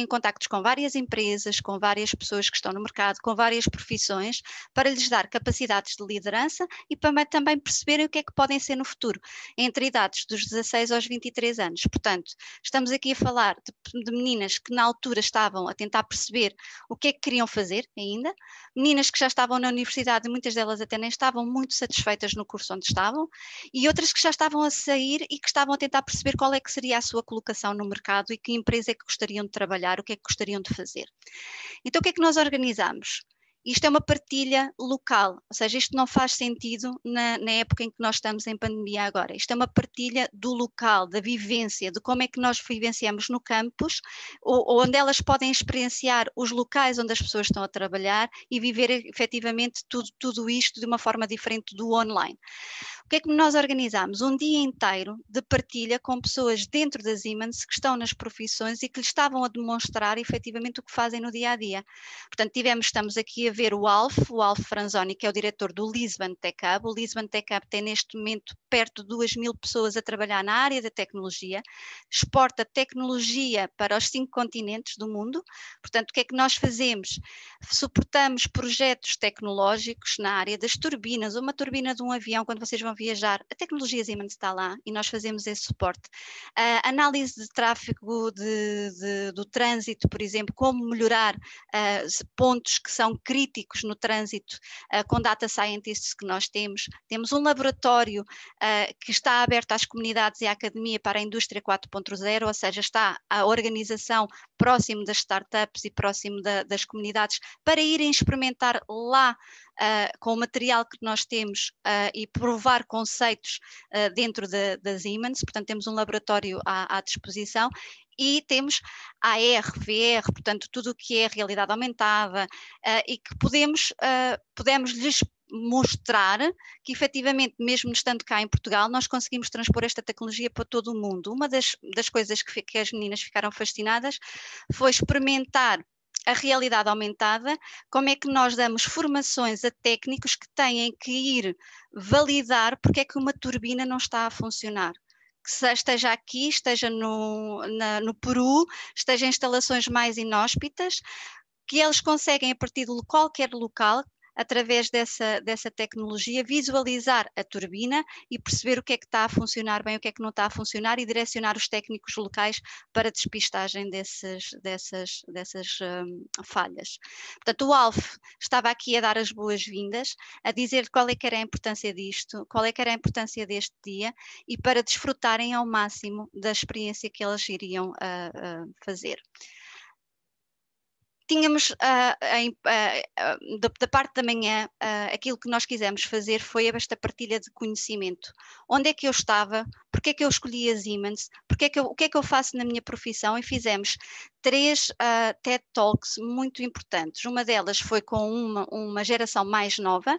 contactos com várias empresas, com várias pessoas que estão no mercado, com várias profissões, para lhes dar capacidades de liderança e para também perceberem o que é que podem ser no futuro, entre idades dos 16 aos 23 anos. Portanto, estamos aqui a falar de meninas que na altura estavam a tentar perceber o que é que queriam fazer ainda, meninas que já estavam na universidade, muitas delas até nem estavam muito satisfeitas no curso onde estavam, e outras que já estavam a sair e que estavam a tentar perceber qual é que seria a sua colocação no mercado e que empresa é que gostariam de trabalhar, o que é que gostariam de fazer. Então, o que é que nós organizamos? Isto é uma partilha local, ou seja, isto não faz sentido na época em que nós estamos em pandemia agora. Isto é uma partilha do local, da vivência, de como é que nós vivenciamos no campus, onde elas podem experienciar os locais onde as pessoas estão a trabalhar e viver efetivamente tudo isto de uma forma diferente do online. O que é que nós organizamos? Um dia inteiro de partilha com pessoas dentro da Siemens que estão nas profissões e que lhes estavam a demonstrar efetivamente o que fazem no dia a dia. Portanto, estamos aqui a ver o Alf Franzoni, que é o diretor do Lisbon Tech Hub. O Lisbon Tech Hub tem neste momento perto de 2.000 pessoas a trabalhar na área da tecnologia, exporta tecnologia para os 5 continentes do mundo. Portanto, o que é que nós fazemos? Suportamos projetos tecnológicos na área das turbinas, uma turbina de um avião, quando vocês vão viajar, a tecnologia Siemens está lá e nós fazemos esse suporte. Análise de tráfego do trânsito, por exemplo, como melhorar pontos que são críticos no trânsito com data scientists que nós temos. Temos um laboratório que está aberto às comunidades e à academia para a indústria 4.0, ou seja, está a organização próximo das startups e próximo das comunidades para irem experimentar lá com o material que nós temos e provar conceitos dentro da Siemens. Portanto, temos um laboratório à disposição. E temos AR, VR, portanto, tudo o que é realidade aumentada e que podemos lhes mostrar que efetivamente, mesmo estando cá em Portugal, nós conseguimos transpor esta tecnologia para todo o mundo. Uma das coisas que as meninas ficaram fascinadas foi experimentar a realidade aumentada, como é que nós damos formações a técnicos que têm que ir validar porque é que uma turbina não está a funcionar. Que esteja aqui, esteja no Peru, esteja em instalações mais inóspitas, que eles conseguem, a partir de qualquer local, através dessa tecnologia, visualizar a turbina e perceber o que é que está a funcionar bem, o que é que não está a funcionar e direcionar os técnicos locais para despistagem dessas falhas. Portanto, o Alf estava aqui a dar as boas-vindas, a dizer qual é que era a importância disto, qual é que era a importância deste dia e para desfrutarem ao máximo da experiência que eles iriam fazer. Tínhamos, da parte da manhã, aquilo que nós quisemos fazer foi esta partilha de conhecimento. Onde é que eu estava? Porque é que eu escolhi a Siemens? O que é que eu faço na minha profissão? E fizemos 3 TED Talks muito importantes. Uma delas foi com uma geração mais nova,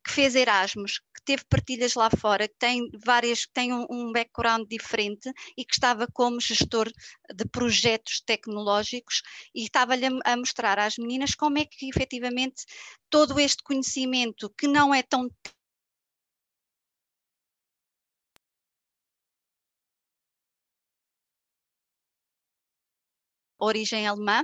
que fez Erasmus, que teve partilhas lá fora, que tem um background diferente e que estava como gestor de projetos tecnológicos e estava-lhe a mostrar às meninas como é que efetivamente todo este conhecimento que não é tão origem alemã,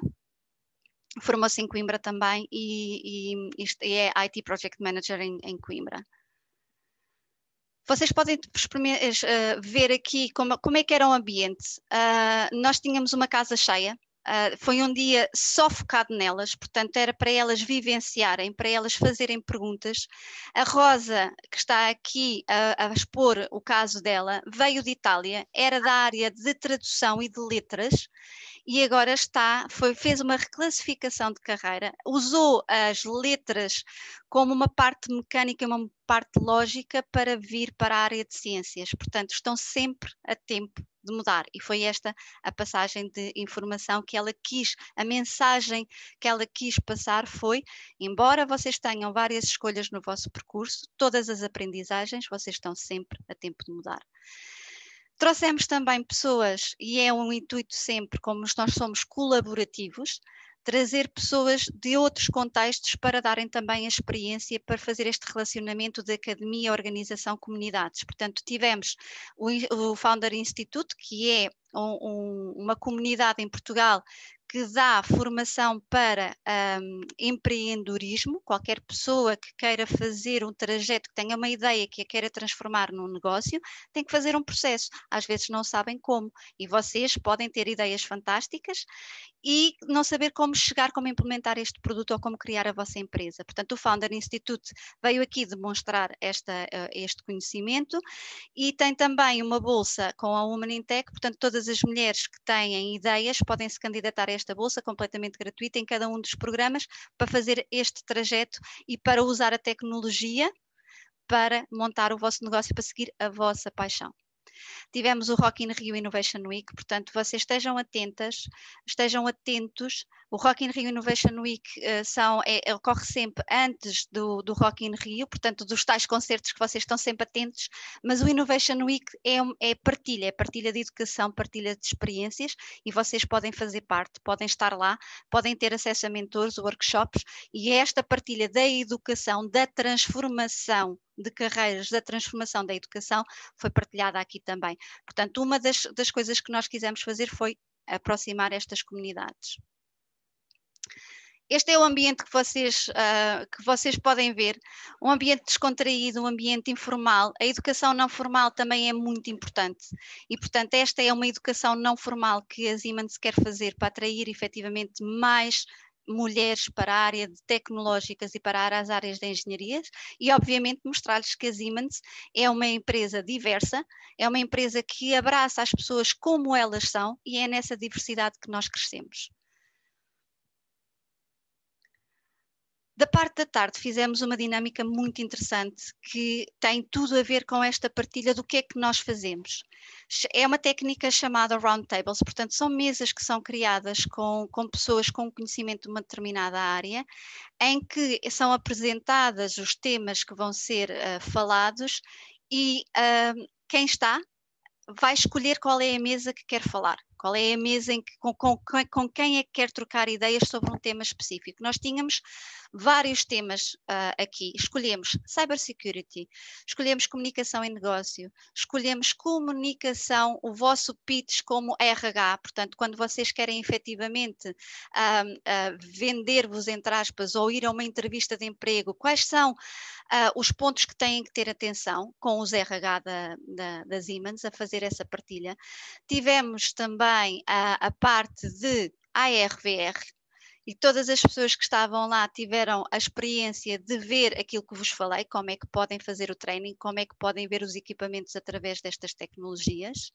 formou-se em Coimbra também e é IT Project Manager em Coimbra. Vocês podem ver aqui como é que era o ambiente. Nós tínhamos uma casa cheia. Foi um dia só focado nelas, portanto era para elas vivenciarem, para elas fazerem perguntas. A Rosa, que está aqui a expor o caso dela, veio de Itália, era da área de tradução e de letras e agora fez uma reclassificação de carreira, usou as letras como uma parte mecânica, uma parte lógica para vir para a área de ciências. Portanto, estão sempre a tempo de mudar, e foi esta a passagem de informação que ela quis, a mensagem que ela quis passar foi: embora vocês tenham várias escolhas no vosso percurso, todas as aprendizagens, vocês estão sempre a tempo de mudar. Trouxemos também pessoas, e é um intuito sempre, como nós somos colaborativos, trazer pessoas de outros contextos para darem também a experiência, para fazer este relacionamento de academia, organização, comunidades. Portanto, tivemos o Founder Institute, que é uma comunidade em Portugal que dá formação para empreendedorismo. Qualquer pessoa que queira fazer um trajeto, que tenha uma ideia, que a queira transformar num negócio, tem que fazer um processo. Às vezes não sabem como, e vocês podem ter ideias fantásticas e não saber como chegar, como implementar este produto ou como criar a vossa empresa. Portanto, o Founder Institute veio aqui demonstrar este conhecimento, e tem também uma bolsa com a Women in Tech. Portanto, todas as mulheres que têm ideias podem se candidatar a esta bolsa completamente gratuita em cada um dos programas para fazer este trajeto e para usar a tecnologia para montar o vosso negócio, para seguir a vossa paixão. Tivemos o Rock in Rio Innovation Week, portanto, vocês estejam atentos. O Rock in Rio Innovation Week ocorre sempre antes do Rock in Rio, portanto, dos tais concertos que vocês estão sempre atentos, mas o Innovation Week é partilha de educação, partilha de experiências, e vocês podem fazer parte, podem estar lá, podem ter acesso a mentores, workshops, e é esta partilha da educação, da transformação de carreiras, da transformação da educação, foi partilhada aqui também. Portanto, uma das coisas que nós quisemos fazer foi aproximar estas comunidades. Este é o ambiente que vocês podem ver, um ambiente descontraído, um ambiente informal. A educação não formal também é muito importante, e portanto esta é uma educação não formal que a Siemens quer fazer para atrair efetivamente mais mulheres para a área de tecnológicas e para as áreas de engenharias, e obviamente mostrar-lhes que a Siemens é uma empresa diversa, é uma empresa que abraça as pessoas como elas são, e é nessa diversidade que nós crescemos. Da parte da tarde fizemos uma dinâmica muito interessante que tem tudo a ver com esta partilha do que é que nós fazemos. É uma técnica chamada roundtables, portanto são mesas que são criadas com pessoas com conhecimento de uma determinada área, em que são apresentadas os temas que vão ser falados, e quem está vai escolher qual é a mesa que quer falar, qual é a mesa com quem é que quer trocar ideias sobre um tema específico. Nós tínhamos vários temas aqui. Escolhemos cybersecurity, escolhemos comunicação em negócio, escolhemos comunicação, o vosso pitch como RH, portanto, quando vocês querem efetivamente vender-vos, entre aspas, ou ir a uma entrevista de emprego, quais são os pontos que têm que ter atenção com os RH da Siemens a fazer essa partilha. Tivemos também a parte de ARVR, e todas as pessoas que estavam lá tiveram a experiência de ver aquilo que vos falei, como é que podem fazer o training, como é que podem ver os equipamentos através destas tecnologias.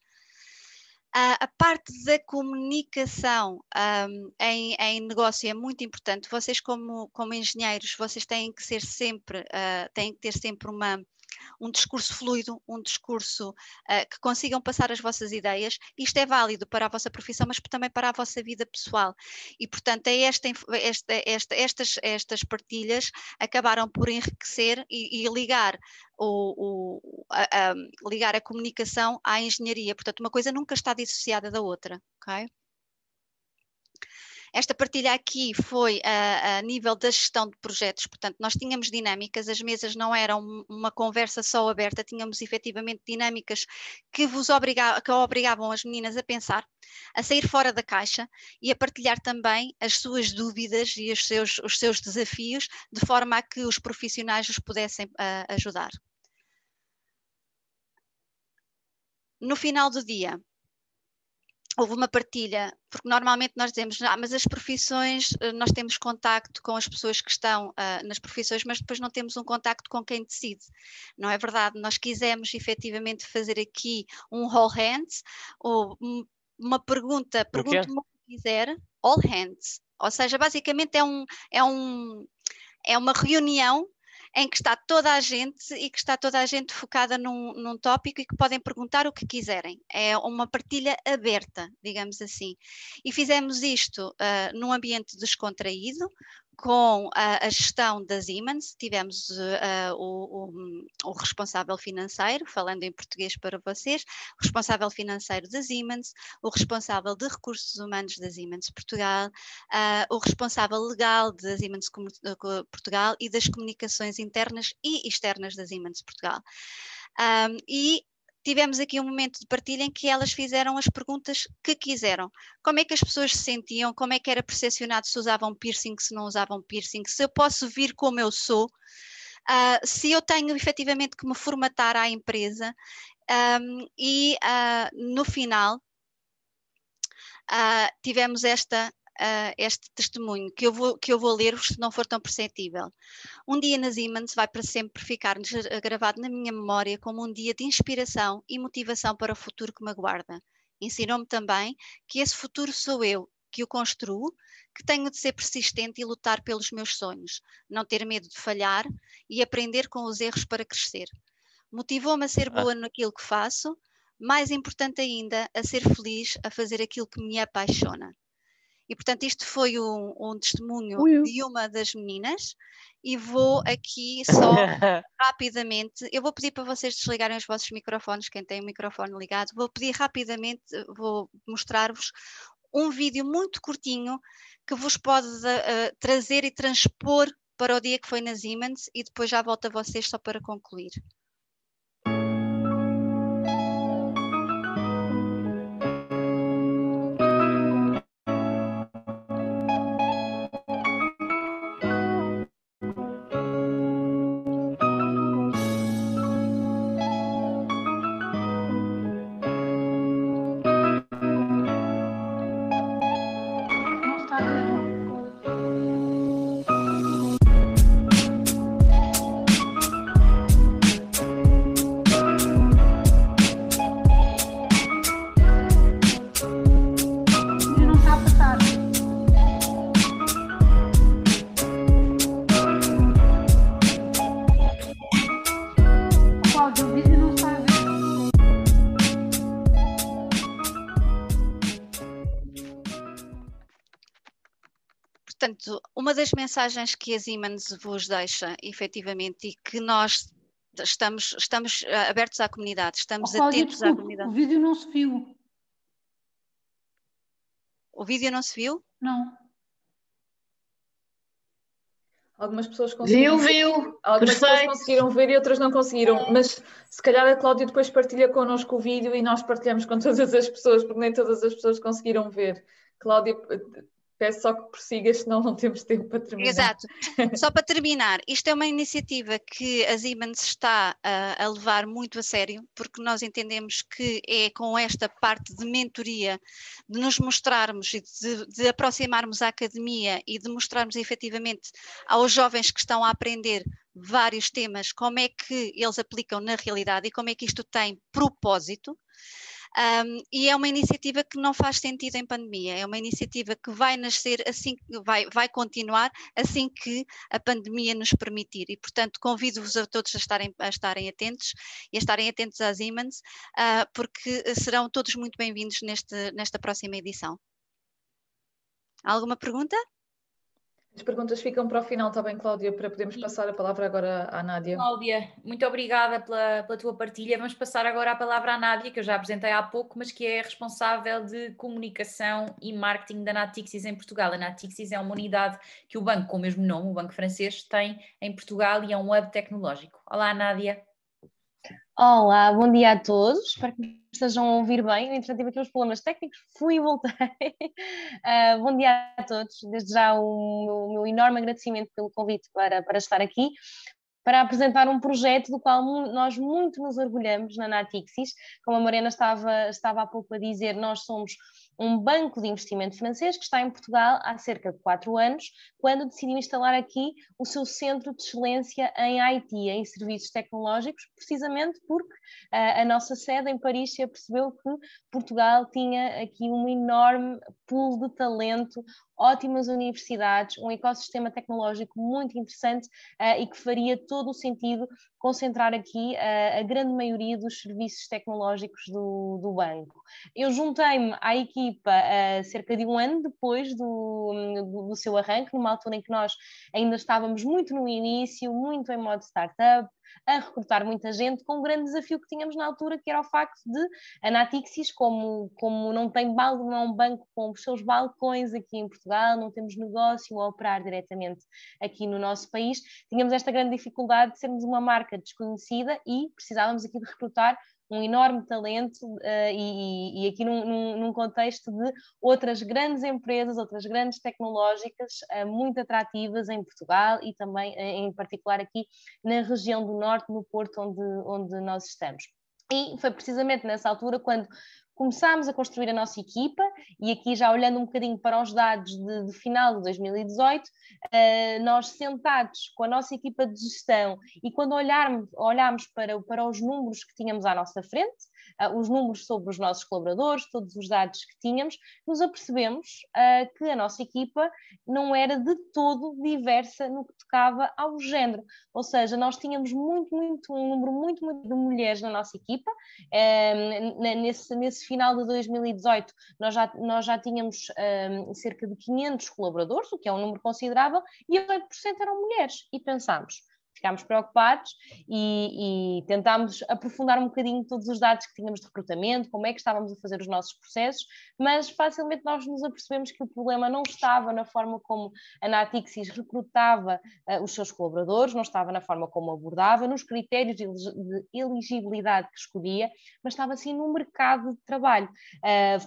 A parte da comunicação em negócio é muito importante. Vocês como engenheiros, vocês têm que ter sempre um discurso fluido, um discurso que consigam passar as vossas ideias. Isto é válido para a vossa profissão, mas também para a vossa vida pessoal. E, portanto, estas partilhas acabaram por enriquecer e ligar ligar a comunicação à engenharia. Portanto, uma coisa nunca está dissociada da outra, ok? Esta partilha aqui foi a nível da gestão de projetos, portanto nós tínhamos dinâmicas, as mesas não eram uma conversa só aberta, tínhamos efetivamente dinâmicas que obrigavam as meninas a pensar, a sair fora da caixa e a partilhar também as suas dúvidas e os seus desafios, de forma a que os profissionais os pudessem ajudar. No final do dia, houve uma partilha, porque normalmente nós dizemos, mas as profissões, nós temos contacto com as pessoas que estão nas profissões, mas depois não temos um contacto com quem decide. Não é verdade? Nós quisemos efetivamente fazer aqui um all hands, ou uma pergunta quiser, all hands. Ou seja, basicamente é uma reunião em que está toda a gente e que está toda a gente focada num tópico e que podem perguntar o que quiserem. É uma partilha aberta, digamos assim. E fizemos isto num ambiente descontraído, com a gestão da Siemens. Tivemos o responsável financeiro, falando em português para vocês, o responsável financeiro da Siemens, o responsável de recursos humanos da Siemens Portugal, o responsável legal da Siemens Portugal e das comunicações internas e externas da Siemens Portugal. E tivemos aqui um momento de partilha em que elas fizeram as perguntas que quiseram. Como é que as pessoas se sentiam? Como é que era percepcionado se usavam piercing, se não usavam piercing? Se eu posso vir como eu sou? Se eu tenho efetivamente que me formatar à empresa? No final, tivemos este testemunho que eu vou ler-vos se não for tão perceptível. Um dia na Siemens vai para sempre ficar gravado na minha memória como um dia de inspiração e motivação para o futuro que me aguarda. Ensinou-me também que esse futuro sou eu, que o construo, que tenho de ser persistente e lutar pelos meus sonhos, não ter medo de falhar e aprender com os erros para crescer. Motivou-me a ser boa naquilo que faço, mais importante ainda, a ser feliz, a fazer aquilo que me apaixona. E, portanto, isto foi um testemunho de uma das meninas e vou aqui só rapidamente, eu vou pedir para vocês desligarem os vossos microfones, quem tem o microfone ligado, vou pedir rapidamente, vou mostrar-vos um vídeo muito curtinho que vos pode trazer e transpor para o dia que foi na Siemens e depois já volto a vocês só para concluir. Portanto, uma das mensagens que a Siemens vos deixa, efetivamente, e que nós estamos abertos à comunidade, estamos atentos à comunidade. O vídeo não se viu. O vídeo não se viu? Não. Algumas pessoas conseguiram ver. Viu. Algumas pessoas Perfeito. conseguiram ver e outras não conseguiram, mas se calhar a Cláudia depois partilha connosco o vídeo e nós partilhamos com todas as pessoas, porque nem todas as pessoas conseguiram ver. Cláudia, peço só que prossigas, senão não temos tempo para terminar. Exato. Só para terminar, isto é uma iniciativa que a Siemens está a levar muito a sério, porque nós entendemos que é com esta parte de mentoria, de nos mostrarmos e de aproximarmos à academia e de mostrarmos efetivamente aos jovens que estão a aprender vários temas, como é que eles aplicam na realidade e como é que isto tem propósito. E é uma iniciativa que não faz sentido em pandemia, é uma iniciativa que vai nascer assim, vai continuar assim que a pandemia nos permitir e, portanto, convido-vos a todos a estarem atentos e a estarem atentos às Siemens, porque serão todos muito bem-vindos nesta próxima edição. Alguma pergunta? As perguntas ficam para o final, está bem, Cláudia, para podermos passar a palavra agora à Nádia. Cláudia, muito obrigada pela tua partilha. Vamos passar agora a palavra à Nádia, que eu já apresentei há pouco, mas que é responsável de comunicação e marketing da Natixis em Portugal. A Natixis é uma unidade que o banco, com o mesmo nome, o Banco Francês, tem em Portugal e é um hub tecnológico. Olá, Nádia. Olá, bom dia a todos. Espero que me estejam a ouvir bem. Entretanto, tive aqui uns problemas técnicos, fui e voltei. Bom dia a todos. Desde já o meu enorme agradecimento pelo convite para estar aqui, para apresentar um projeto do qual nós muito nos orgulhamos na Natixis. Como a Mariana estava há pouco a dizer, nós somos um banco de investimento francês que está em Portugal há cerca de 4 anos, quando decidiu instalar aqui o seu centro de excelência em IT, em serviços tecnológicos, precisamente porque a nossa sede em Paris se apercebeu que Portugal tinha aqui um enorme pool de talento, ótimas universidades, um ecossistema tecnológico muito interessante e que faria todo o sentido concentrar aqui a grande maioria dos serviços tecnológicos do banco. Eu juntei-me à equipa cerca de 1 ano depois do seu arranque, numa altura em que nós ainda estávamos muito no início, muito em modo startup, a recrutar muita gente, com um grande desafio que tínhamos na altura, que era o facto de a Natixis, como não tem não é um banco com os seus balcões aqui em Portugal, não temos negócio a operar diretamente aqui no nosso país, tínhamos esta grande dificuldade de sermos uma marca desconhecida e precisávamos aqui de recrutar um enorme talento e aqui num contexto de outras grandes empresas, outras grandes tecnológicas muito atrativas em Portugal e também em particular aqui na região do Norte, no Porto onde nós estamos. E foi precisamente nessa altura quando começámos a construir a nossa equipa, e aqui já olhando um bocadinho para os dados de final de 2018, nós sentados com a nossa equipa de gestão e quando olharmos para os números que tínhamos à nossa frente, os números sobre os nossos colaboradores, todos os dados que tínhamos, nos apercebemos que a nossa equipa não era de todo diversa no que tocava ao género, ou seja, nós tínhamos um número muito de mulheres na nossa equipa. Nesse final de 2018 nós já tínhamos cerca de 500 colaboradores, o que é um número considerável, e 8% eram mulheres, e pensámos, ficámos preocupados e tentámos aprofundar um bocadinho todos os dados que tínhamos de recrutamento, como é que estávamos a fazer os nossos processos, mas facilmente nós nos apercebemos que o problema não estava na forma como a Natixis recrutava os seus colaboradores, não estava na forma como abordava, nos critérios de elegibilidade que escolhia, mas estava assim no mercado de trabalho.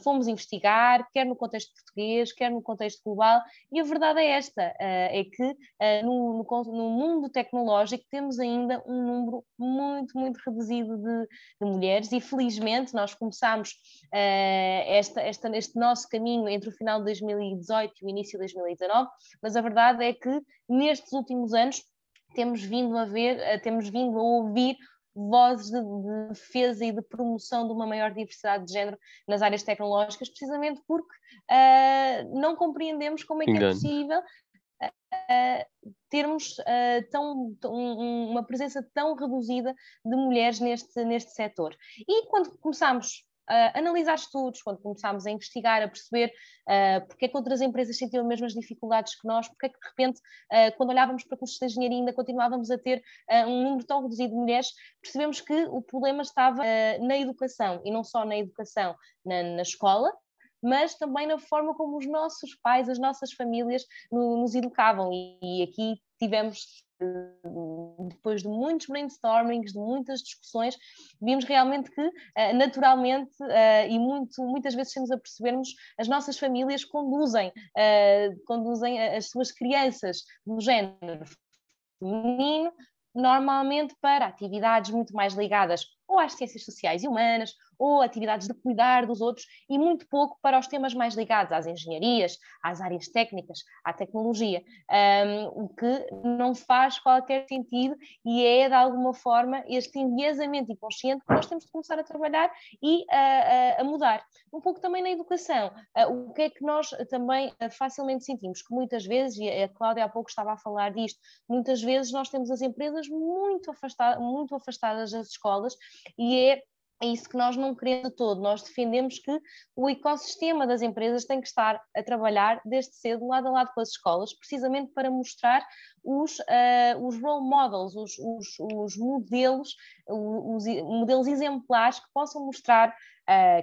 Fomos investigar, quer no contexto português, quer no contexto global, e a verdade é esta, é que no mundo tecnológico temos ainda um número muito reduzido de mulheres, e felizmente nós começámos este nosso caminho entre o final de 2018 e o início de 2019, mas a verdade é que nestes últimos anos temos vindo a ouvir vozes de defesa e de promoção de uma maior diversidade de género nas áreas tecnológicas, precisamente porque não compreendemos como é que é possível termos uma presença tão reduzida de mulheres neste setor. E quando começámos a analisar estudos, quando começámos a investigar, a perceber porque é que outras empresas sentiam as mesmas dificuldades que nós, porque é que de repente, quando olhávamos para cursos de engenharia ainda continuávamos a ter um número tão reduzido de mulheres, percebemos que o problema estava na educação, e não só na educação na escola, mas também na forma como os nossos pais, as nossas famílias nos educavam. E aqui tivemos, depois de muitos brainstormings, de muitas discussões, vimos realmente que, naturalmente, e muitas vezes sem nos apercebermos, as nossas famílias conduzem as suas crianças do género feminino, normalmente para atividades muito mais ligadas ou às ciências sociais e humanas, ou atividades de cuidar dos outros, e muito pouco para os temas mais ligados às engenharias, às áreas técnicas, à tecnologia, o que não faz qualquer sentido, e é de alguma forma este enviesamento inconsciente que nós temos de começar a trabalhar e a mudar. Um pouco também na educação, o que é que nós também facilmente sentimos, que muitas vezes, e a Cláudia há pouco estava a falar disto, muitas vezes nós temos as empresas muito afastadas das escolas, e é isso que nós não queremos de todo. Nós defendemos que o ecossistema das empresas tem que estar a trabalhar desde cedo, lado a lado com as escolas, precisamente para mostrar os role models, os modelos exemplares que possam mostrar,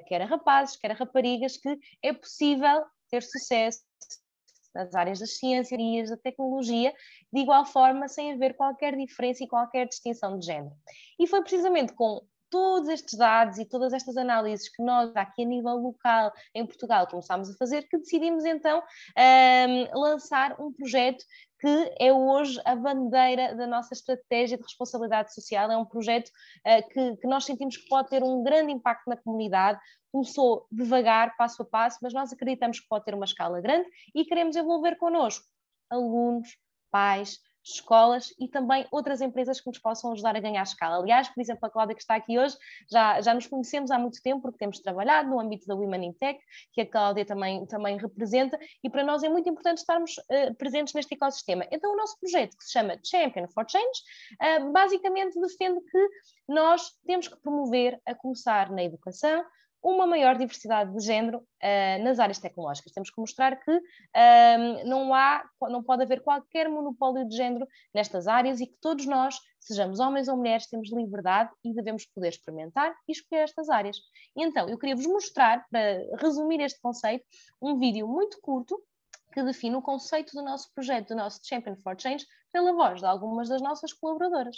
quer a rapazes, quer a raparigas, que é possível ter sucesso nas áreas das ciências, da tecnologia, de igual forma, sem haver qualquer diferença e qualquer distinção de género. E foi precisamente com todos estes dados e todas estas análises que nós, aqui a nível local, em Portugal, começámos a fazer, que decidimos então lançar um projeto que é hoje a bandeira da nossa estratégia de responsabilidade social. É um projeto que nós sentimos que pode ter um grande impacto na comunidade. Começou devagar, passo a passo, mas nós acreditamos que pode ter uma escala grande e queremos envolver connosco alunos, pais, escolas e também outras empresas que nos possam ajudar a ganhar escala. Aliás, por exemplo, a Cláudia que está aqui hoje, já nos conhecemos há muito tempo porque temos trabalhado no âmbito da Women in Tech, que a Cláudia também representa, e para nós é muito importante estarmos presentes neste ecossistema. Então, o nosso projeto, que se chama Champion for Change, basicamente defende que nós temos que promover, a começar na educação, uma maior diversidade de género nas áreas tecnológicas. Temos que mostrar que não pode haver qualquer monopólio de género nestas áreas e que todos nós, sejamos homens ou mulheres, temos liberdade e devemos poder experimentar e escolher estas áreas. E então, eu queria vos mostrar, para resumir este conceito, um vídeo muito curto que define o conceito do nosso projeto, do nosso Champion for Change, pela voz de algumas das nossas colaboradoras.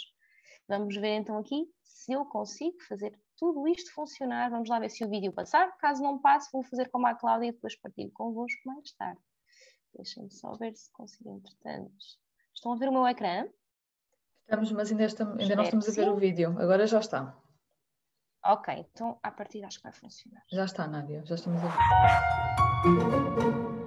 Vamos ver então aqui se eu consigo fazer tudo isto funcionar. Vamos lá ver se o vídeo passar. Caso não passe, vou fazer como a Cláudia e depois partilho convosco mais tarde. Deixem-me só ver se consigo, entretanto. Estão a ver o meu ecrã? Estamos, mas ainda não estamos a ver o vídeo. Agora já está. Ok, então a partir acho que vai funcionar. Já está, Nádia. Já estamos a ver.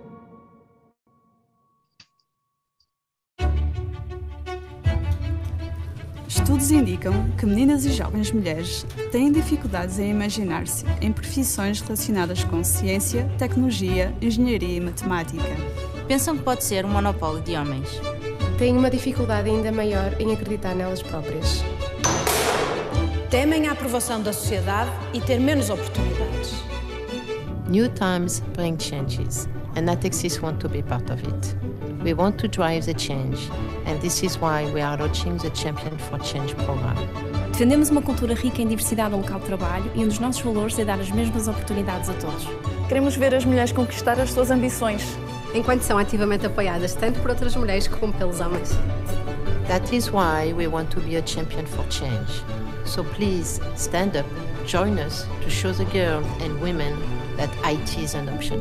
Estudos indicam que meninas e jovens mulheres têm dificuldades em imaginar-se em profissões relacionadas com ciência, tecnologia, engenharia e matemática. Pensam que pode ser um monopólio de homens. Têm uma dificuldade ainda maior em acreditar nelas próprias. Temem a aprovação da sociedade e ter menos oportunidades. New times bring changes, and Natixis want to be part of it. We want to drive the change, and this is why we are launching the Champion for Change program. Defendemos uma cultura rica em diversidade no local de trabalho e um dos nossos valores é dar as mesmas oportunidades a todos. Queremos ver as mulheres conquistar as suas ambições, enquanto são ativamente apoiadas tanto por outras mulheres como pelos homens. That is why we want to be a champion for change. So please stand up, join us to show the girls and women that IT is an option.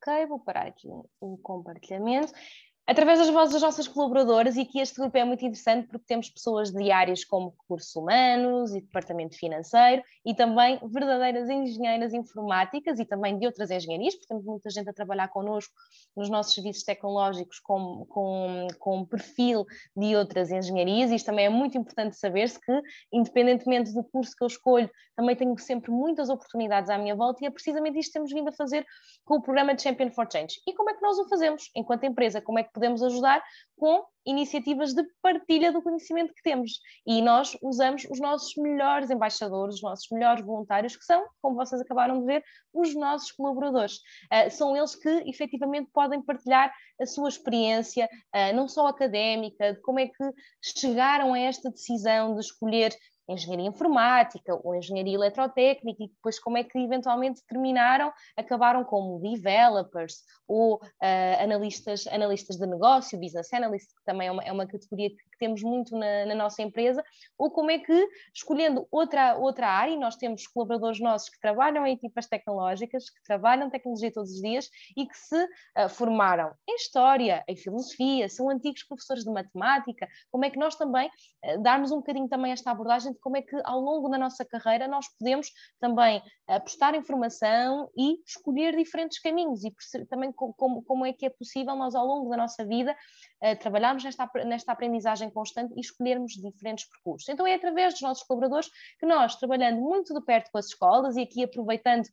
Ok, vou parar aqui o compartilhamento. Através das vozes das nossas colaboradoras, e aqui este grupo é muito interessante porque temos pessoas de áreas como recursos humanos e departamento financeiro e também verdadeiras engenheiras informáticas e também de outras engenharias, porque temos muita gente a trabalhar connosco nos nossos serviços tecnológicos com perfil de outras engenharias. Isto também é muito importante saber-se que, independentemente do curso que eu escolho, também tenho sempre muitas oportunidades à minha volta e é precisamente isto que temos vindo a fazer com o programa de Champion for Change. E como é que nós o fazemos enquanto empresa? Como é que podemos ajudar? Com iniciativas de partilha do conhecimento que temos. E nós usamos os nossos melhores embaixadores, os nossos melhores voluntários, que são, como vocês acabaram de ver, os nossos colaboradores. São eles que, efetivamente, podem partilhar a sua experiência, não só académica, de como é que chegaram a esta decisão de escolher engenharia informática ou engenharia eletrotécnica e depois como é que eventualmente acabaram como developers ou analistas de negócio, business analyst, que também é uma categoria que temos muito na nossa empresa, ou como é que, escolhendo outra área, e nós temos colaboradores nossos que trabalham em equipas tecnológicas, que trabalham tecnologia todos os dias e que se formaram em História, em Filosofia, são antigos professores de Matemática, como é que nós também darmos um bocadinho também esta abordagem de como é que ao longo da nossa carreira nós podemos também prestar informação e escolher diferentes caminhos e também como é que é possível nós ao longo da nossa vida trabalharmos nesta aprendizagem constante e escolhermos diferentes percursos. Então é através dos nossos colaboradores que nós, trabalhando muito de perto com as escolas e aqui aproveitando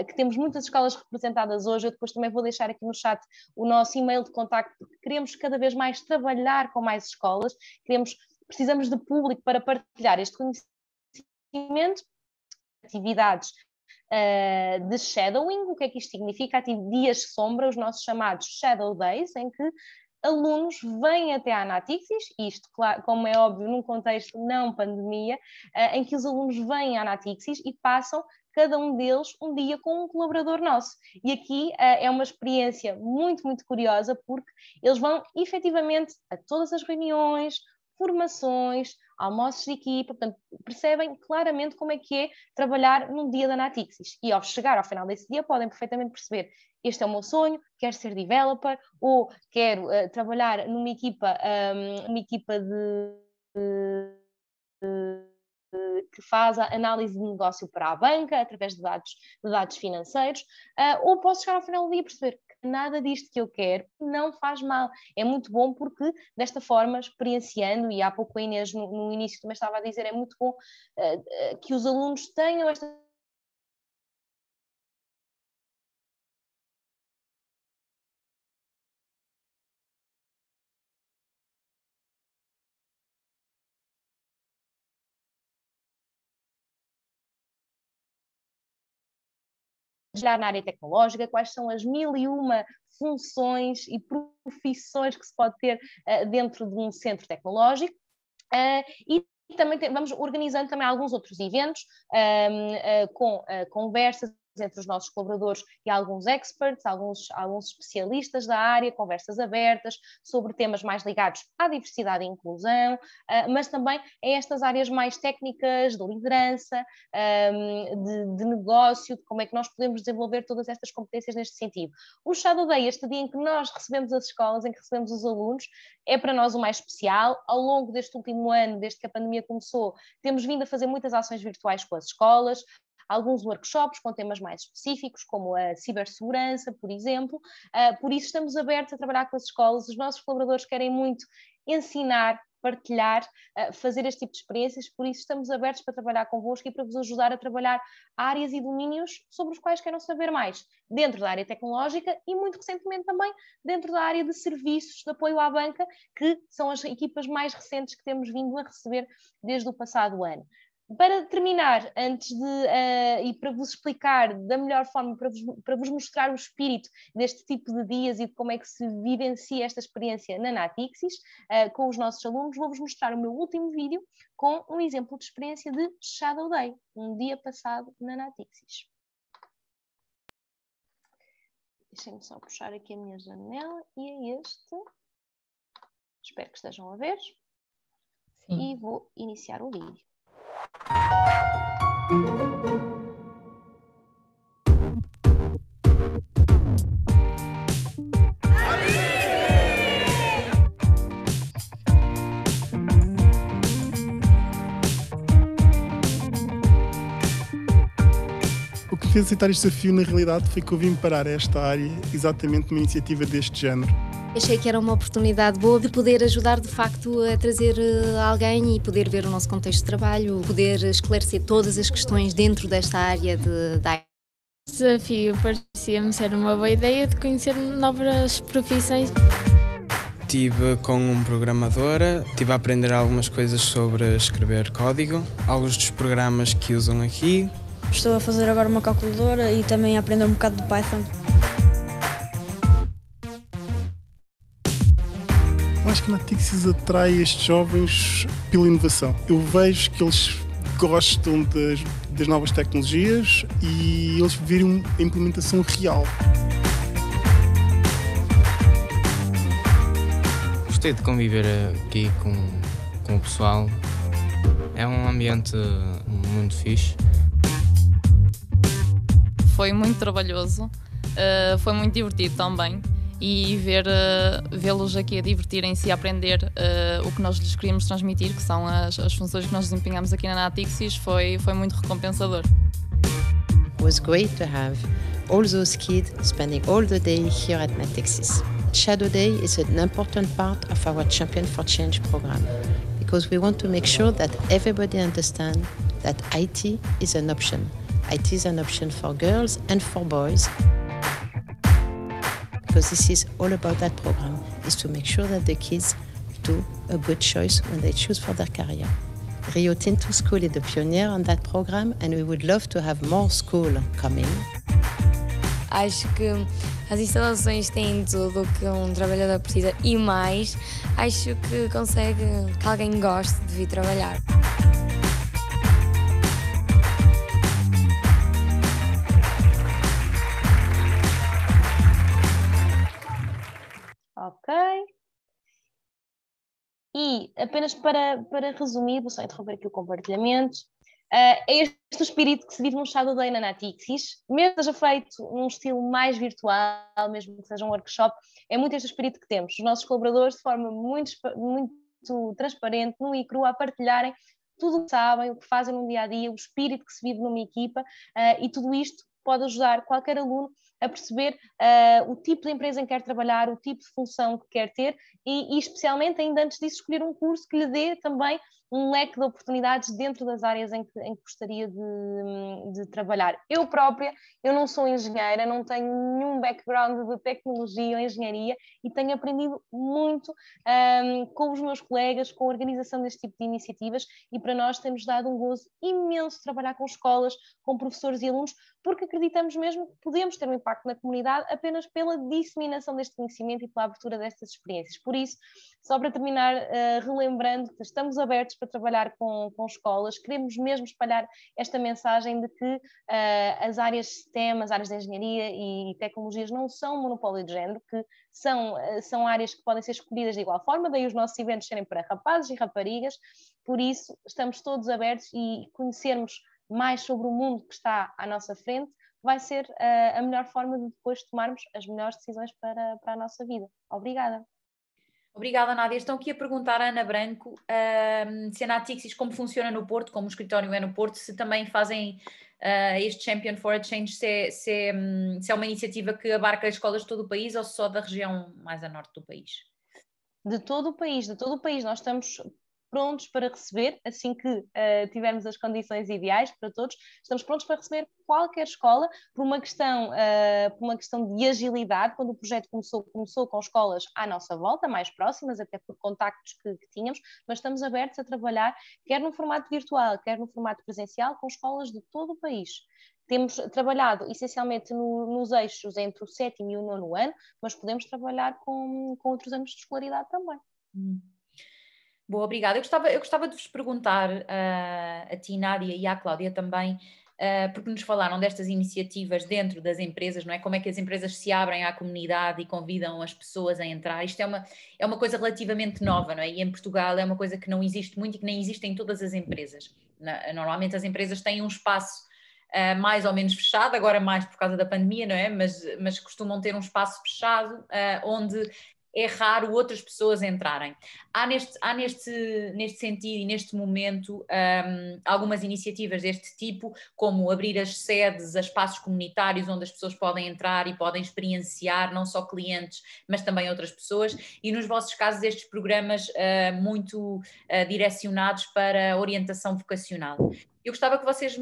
que temos muitas escolas representadas hoje, eu depois também vou deixar aqui no chat o nosso e-mail de contacto, porque queremos cada vez mais trabalhar com mais escolas, precisamos de público para partilhar este conhecimento, atividades de shadowing. O que é que isto significa? Dias de sombra, os nossos chamados Shadow Days, em que alunos vêm até à Natixis, isto, claro, como é óbvio, num contexto não pandemia, em que os alunos vêm à Natixis e passam, cada um deles, um dia com um colaborador nosso. E aqui é uma experiência muito, muito curiosa, porque eles vão efetivamente a todas as reuniões, formações, almoços de equipa, portanto, percebem claramente como é que é trabalhar num dia da Natixis. E ao chegar ao final desse dia podem perfeitamente perceber: este é o meu sonho, quero ser developer, ou quero trabalhar numa equipa que faz a análise de negócio para a banca, através de dados financeiros, ou posso chegar ao final do dia e perceber que nada disto que eu quero não faz mal. É muito bom porque, desta forma, experienciando, e há pouco a Inês no início também estava a dizer, é muito bom que os alunos tenham esta na área tecnológica, quais são as 1001 funções e profissões que se pode ter dentro de um centro tecnológico, e também vamos organizando também alguns outros eventos com conversas entre os nossos colaboradores e alguns experts, alguns especialistas da área, conversas abertas sobre temas mais ligados à diversidade e inclusão, mas também a estas áreas mais técnicas, de liderança, de negócio, de como é que nós podemos desenvolver todas estas competências neste sentido. O Shadow Day, este dia em que nós recebemos as escolas, em que recebemos os alunos, é para nós o mais especial. Ao longo deste último ano, desde que a pandemia começou, temos vindo a fazer muitas ações virtuais com as escolas, alguns workshops com temas mais específicos, como a cibersegurança, por exemplo. Por isso estamos abertos a trabalhar com as escolas. Os nossos colaboradores querem muito ensinar, partilhar, fazer este tipo de experiências, por isso estamos abertos para trabalhar convosco e para vos ajudar a trabalhar áreas e domínios sobre os quais queiram saber mais, dentro da área tecnológica e, muito recentemente, também dentro da área de serviços de apoio à banca, que são as equipas mais recentes que temos vindo a receber desde o passado ano. Para terminar, e para vos explicar da melhor forma, para vos mostrar o espírito deste tipo de dias e de como é que se vivencia esta experiência na Natixis, com os nossos alunos, vou-vos mostrar o meu último vídeo com um exemplo de experiência de Shadow Day, um dia passado na Natixis. Deixem-me só puxar aqui a minha janela e é este. Espero que estejam a ver. Sim. E vou iniciar o vídeo. O que me fez aceitar este desafio, na realidade, foi que eu vim parar esta área exatamente numa iniciativa deste género. Achei que era uma oportunidade boa de poder ajudar, de facto, a trazer alguém e poder ver o nosso contexto de trabalho, poder esclarecer todas as questões dentro desta área da IT. O desafio parecia-me ser uma boa ideia de conhecer novas profissões. Estive com um programador, estive a aprender algumas coisas sobre escrever código, alguns dos programas que usam aqui. Estou a fazer agora uma calculadora e também a aprender um bocado de Python. Eu acho que a Natixis atrai estes jovens pela inovação. Eu vejo que eles gostam das novas tecnologias e eles viram a implementação real. Gostei de conviver aqui com o pessoal. É um ambiente muito fixe. Foi muito trabalhoso, foi muito divertido também. E vê-los aqui a divertirem-se e a aprender o que nós lhes queríamos transmitir, que são as funções que nós desempenhamos aqui na Natixis, foi muito recompensador. It was great to have all those kids spending all the day here at Natixis. Shadow Day is an important part of our Champion for Change program because we want to make sure that everybody understands that IT is an option. IT is an option for girls and for boys. Because this is all about that program, is to make sure that the kids do a good choice when they choose for their career. Rio Tinto School is the pioneer on that program and we would love to have more schools coming. Acho que as instalações têm tudo o que um trabalhador precisa e mais. Acho que que alguém goste de vir trabalhar. Ok. E apenas para resumir, vou só interromper aqui o compartilhamento. É este o espírito que se vive num Shadow Day na Natixis, mesmo que seja feito num estilo mais virtual, mesmo que seja um workshop, é muito este o espírito que temos. Os nossos colaboradores, de forma muito transparente, nua e crua, a partilharem tudo o que sabem, o que fazem no dia-a-dia, o espírito que se vive numa equipa, e tudo isto pode ajudar qualquer aluno a perceber o tipo de empresa em que quer trabalhar, o tipo de função que quer ter e especialmente, ainda antes disso, escolher um curso que lhe dê também um leque de oportunidades dentro das áreas em que gostaria de trabalhar. Eu própria, eu não sou engenheira, não tenho nenhum background de tecnologia ou engenharia e tenho aprendido muito com os meus colegas, com a organização deste tipo de iniciativas e para nós tem-nos dado um gozo imenso trabalhar com escolas, com professores e alunos, porque acreditamos mesmo que podemos ter um impacto na comunidade apenas pela disseminação deste conhecimento e pela abertura destas experiências. Por isso, só para terminar, relembrando que estamos abertos para trabalhar com escolas, queremos mesmo espalhar esta mensagem de que as áreas STEM, as áreas de engenharia e tecnologias não são um monopólio de género, que são áreas que podem ser escolhidas de igual forma, daí os nossos eventos serem para rapazes e raparigas, por isso estamos todos abertos e conhecermos mais sobre o mundo que está à nossa frente vai ser a melhor forma de depois tomarmos as melhores decisões para a nossa vida. Obrigada. Obrigada, Nádia. Estão aqui a perguntar à Ana Branco se a Natixis, como funciona no Porto, como o escritório é no Porto, se também fazem este Champion for a Change, se é uma iniciativa que abarca escolas de todo o país ou só da região mais a norte do país? De todo o país. Nós estamos prontos para receber, assim que tivermos as condições ideais para todos, estamos prontos para receber qualquer escola por uma questão de agilidade. Quando o projeto começou com escolas à nossa volta, mais próximas, até por contactos que tínhamos, mas estamos abertos a trabalhar, quer no formato virtual, quer no formato presencial, com escolas de todo o país. Temos trabalhado essencialmente nos eixos entre o 7º e o 9º ano, mas podemos trabalhar com outros anos de escolaridade também. Boa, obrigada. Eu gostava de vos perguntar a ti, Nádia, e à Cláudia também, porque nos falaram destas iniciativas dentro das empresas, não é? Como é que as empresas se abrem à comunidade e convidam as pessoas a entrar. Isto é uma coisa relativamente nova, não é? E em Portugal é uma coisa que não existe muito e que nem existe em todas as empresas. Normalmente as empresas têm um espaço mais ou menos fechado, agora mais por causa da pandemia, não é? Mas costumam ter um espaço fechado onde é raro outras pessoas entrarem. Há neste sentido e neste momento algumas iniciativas deste tipo, como abrir as sedes a espaços comunitários onde as pessoas podem entrar e podem experienciar não só clientes, mas também outras pessoas, e nos vossos casos estes programas muito direcionados para a orientação vocacional. Eu gostava que vocês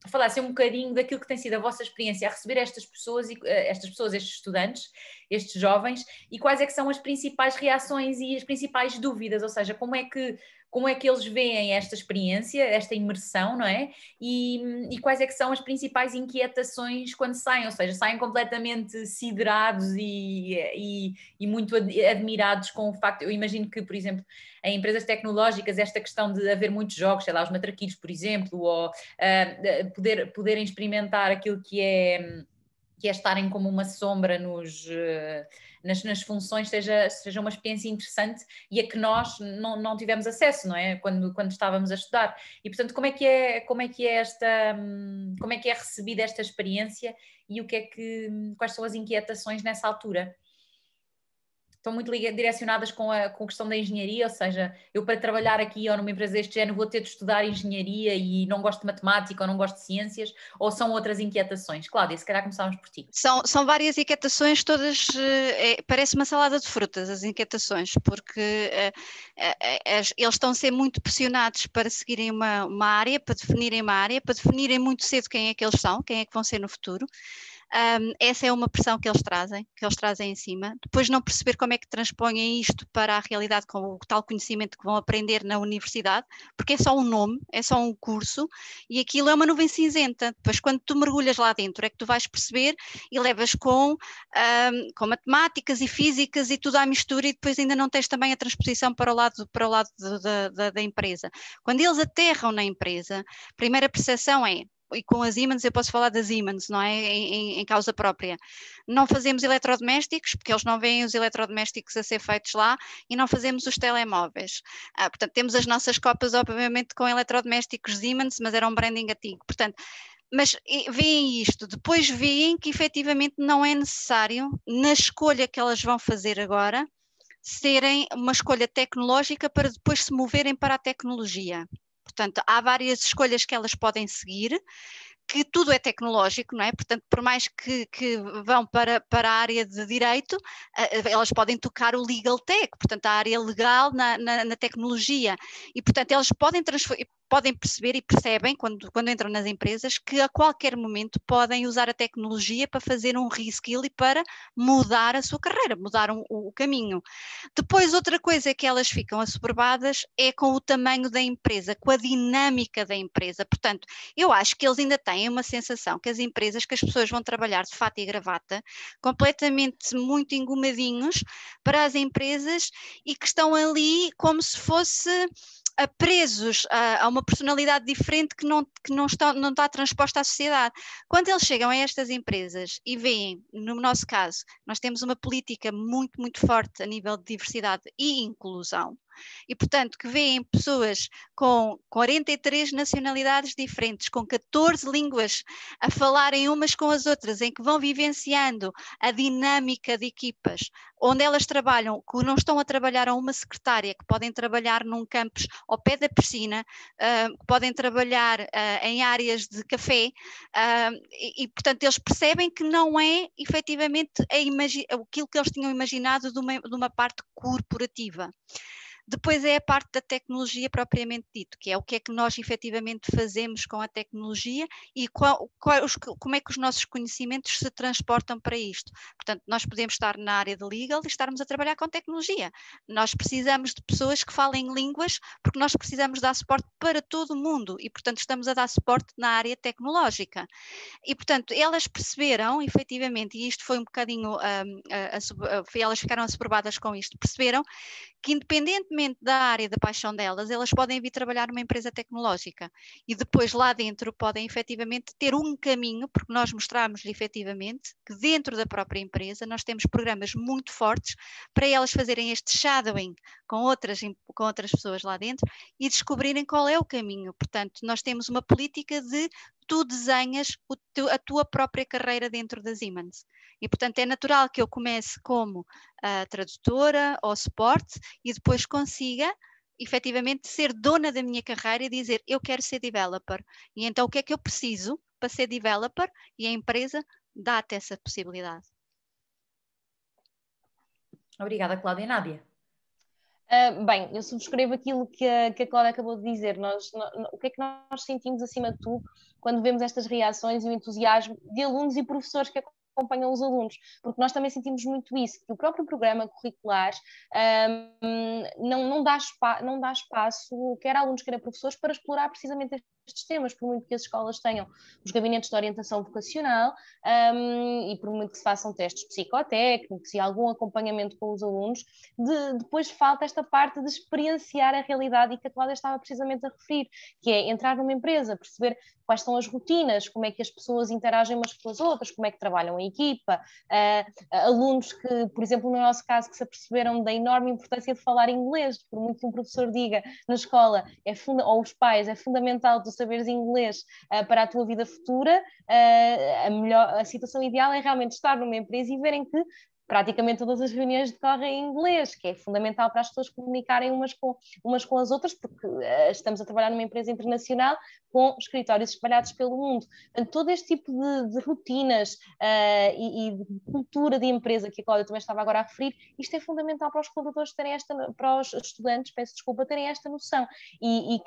falassem um bocadinho daquilo que tem sido a vossa experiência a receber estas pessoas, estes estudantes, estes jovens, e quais é que são as principais reações e as principais dúvidas, ou seja, como é que eles veem esta experiência, esta imersão, não é? E quais é que são as principais inquietações quando saem, ou seja, saem completamente siderados e muito admirados com o facto. Eu imagino que, por exemplo, em empresas tecnológicas, esta questão de haver muitos jogos, sei lá, os matraquilhos, por exemplo, ou poderem experimentar aquilo que é estarem como uma sombra nas funções, seja uma experiência interessante e a que nós não tivemos acesso, não é? Quando estávamos a estudar. E, portanto, como é que é recebida esta experiência e quais são as inquietações nessa altura? Estão muito direcionadas com a questão da engenharia, ou seja, eu para trabalhar aqui ou numa empresa deste género vou ter de estudar engenharia e não gosto de matemática ou não gosto de ciências, ou são outras inquietações? Cláudia, se calhar começávamos por ti. São várias inquietações, todas, parece uma salada de frutas as inquietações, porque eles estão a ser muito pressionados para seguirem uma área, para definirem uma área, para definirem muito cedo quem é que eles são, quem é que vão ser no futuro. Essa é uma pressão que eles trazem em cima. Depois não perceber como é que transpõem isto para a realidade com o tal conhecimento que vão aprender na universidade, porque é só um nome, é só um curso e aquilo é uma nuvem cinzenta. Depois quando tu mergulhas lá dentro é que tu vais perceber e levas com matemáticas e físicas e tudo à mistura e depois ainda não tens também a transposição para o lado da empresa. Quando eles aterram na empresa, a primeira percepção é: e com a Siemens, eu posso falar da Siemens, não é? Em causa própria. Não fazemos eletrodomésticos, porque eles não veem os eletrodomésticos a ser feitos lá, e não fazemos os telemóveis. Portanto, temos as nossas copas, obviamente, com eletrodomésticos Siemens, mas era um branding antigo. Portanto, mas veem isto, depois veem que efetivamente não é necessário, na escolha que elas vão fazer agora, serem uma escolha tecnológica para depois se moverem para a tecnologia. Portanto, há várias escolhas que elas podem seguir, que tudo é tecnológico, não é? Portanto, por mais que vão para a área de direito, elas podem tocar o legal tech, portanto, a área legal na tecnologia, e portanto elas podem perceber e percebem, quando entram nas empresas, que a qualquer momento podem usar a tecnologia para fazer um reskill e para mudar a sua carreira, mudar o caminho. Depois, outra coisa que elas ficam assoberbadas é com o tamanho da empresa, com a dinâmica da empresa. Portanto, eu acho que eles ainda têm uma sensação que as empresas, que as pessoas vão trabalhar de fato e gravata, completamente muito engomadinhos para as empresas, e que estão ali como se fosse presos a uma personalidade diferente que não está transposta à sociedade. Quando eles chegam a estas empresas e veem, no nosso caso, nós temos uma política muito, muito forte a nível de diversidade e inclusão, e portanto que veem pessoas com 43 nacionalidades diferentes, com 14 línguas a falarem umas com as outras, em que vão vivenciando a dinâmica de equipas, onde elas trabalham, que não estão a trabalhar a uma secretária, que podem trabalhar num campus ao pé da piscina, que podem trabalhar em áreas de café, e portanto eles percebem que não é efetivamente aquilo que eles tinham imaginado de uma parte corporativa. Depois é a parte da tecnologia propriamente dito, que é o que é que nós efetivamente fazemos com a tecnologia e como é que os nossos conhecimentos se transportam para isto. Portanto, nós podemos estar na área de legal e estarmos a trabalhar com tecnologia. Nós precisamos de pessoas que falem línguas, porque nós precisamos dar suporte para todo o mundo e, portanto, estamos a dar suporte na área tecnológica. E, portanto, elas perceberam, efetivamente, e isto foi um bocadinho, elas ficaram assoberbadas com isto, perceberam que independentemente da área da paixão delas, elas podem vir trabalhar numa empresa tecnológica e depois lá dentro podem efetivamente ter um caminho, porque nós mostramos efetivamente que dentro da própria empresa nós temos programas muito fortes para elas fazerem este shadowing com outras pessoas lá dentro e descobrirem qual é o caminho. Portanto, nós temos uma política de tu desenhas a tua própria carreira dentro da Siemens. E, portanto, é natural que eu comece como tradutora ou suporte e depois consiga, efetivamente, ser dona da minha carreira e dizer, eu quero ser developer. E então, o que é que eu preciso para ser developer? E a empresa dá-te essa possibilidade. Obrigada, Cláudia. Nádia? Bem, eu subscrevo aquilo que a Cláudia acabou de dizer. O que é que nós sentimos, acima de tudo, quando vemos estas reações e o entusiasmo de alunos e professores que acompanham os alunos? Porque nós também sentimos muito isso, que o próprio programa curricular não dá espaço, quer a alunos, quer a professores, para explorar precisamente estes temas, por muito que as escolas tenham os gabinetes de orientação vocacional e por muito que se façam testes psicotécnicos e algum acompanhamento com os alunos, depois falta esta parte de experienciar a realidade e que a Cláudia estava precisamente a referir, que é entrar numa empresa, perceber quais são as rotinas, como é que as pessoas interagem umas com as outras, como é que trabalham em equipa, alunos que, por exemplo, no nosso caso, que se aperceberam da enorme importância de falar inglês, por muito que um professor diga na escola, ou os pais, é fundamental tu saberes inglês para a tua vida futura, a situação ideal é realmente estar numa empresa e verem que praticamente todas as reuniões decorrem em inglês, que é fundamental para as pessoas comunicarem umas com as outras, porque estamos a trabalhar numa empresa internacional com escritórios espalhados pelo mundo. Portanto, todo este tipo de rotinas e de cultura de empresa que a Cláudia também estava agora a referir, isto é fundamental para os colaboradores terem para os estudantes, terem esta noção. E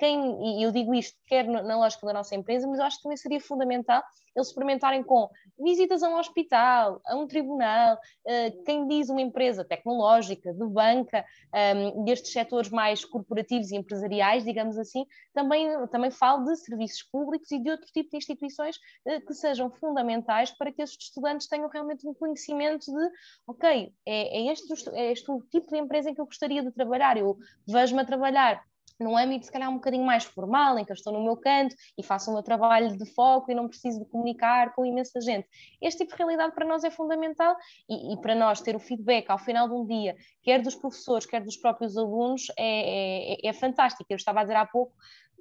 eu digo isto quer na lógica da nossa empresa, mas eu acho que também seria fundamental eles experimentarem com visitas a um hospital, a um tribunal, quem diz uma empresa tecnológica, de banca, destes setores mais corporativos e empresariais, digamos assim, também falo de serviços públicos e de outro tipo de instituições que sejam fundamentais para que estes estudantes tenham realmente um conhecimento de, ok, é este o tipo de empresa em que eu gostaria de trabalhar, eu vejo-me a trabalhar num âmbito se calhar um bocadinho mais formal, em que eu estou no meu canto e faço o meu trabalho de foco e não preciso de comunicar com imensa gente. Este tipo de realidade para nós é fundamental e para nós ter o feedback ao final de um dia, quer dos professores, quer dos próprios alunos, é fantástico. Eu estava a dizer há pouco,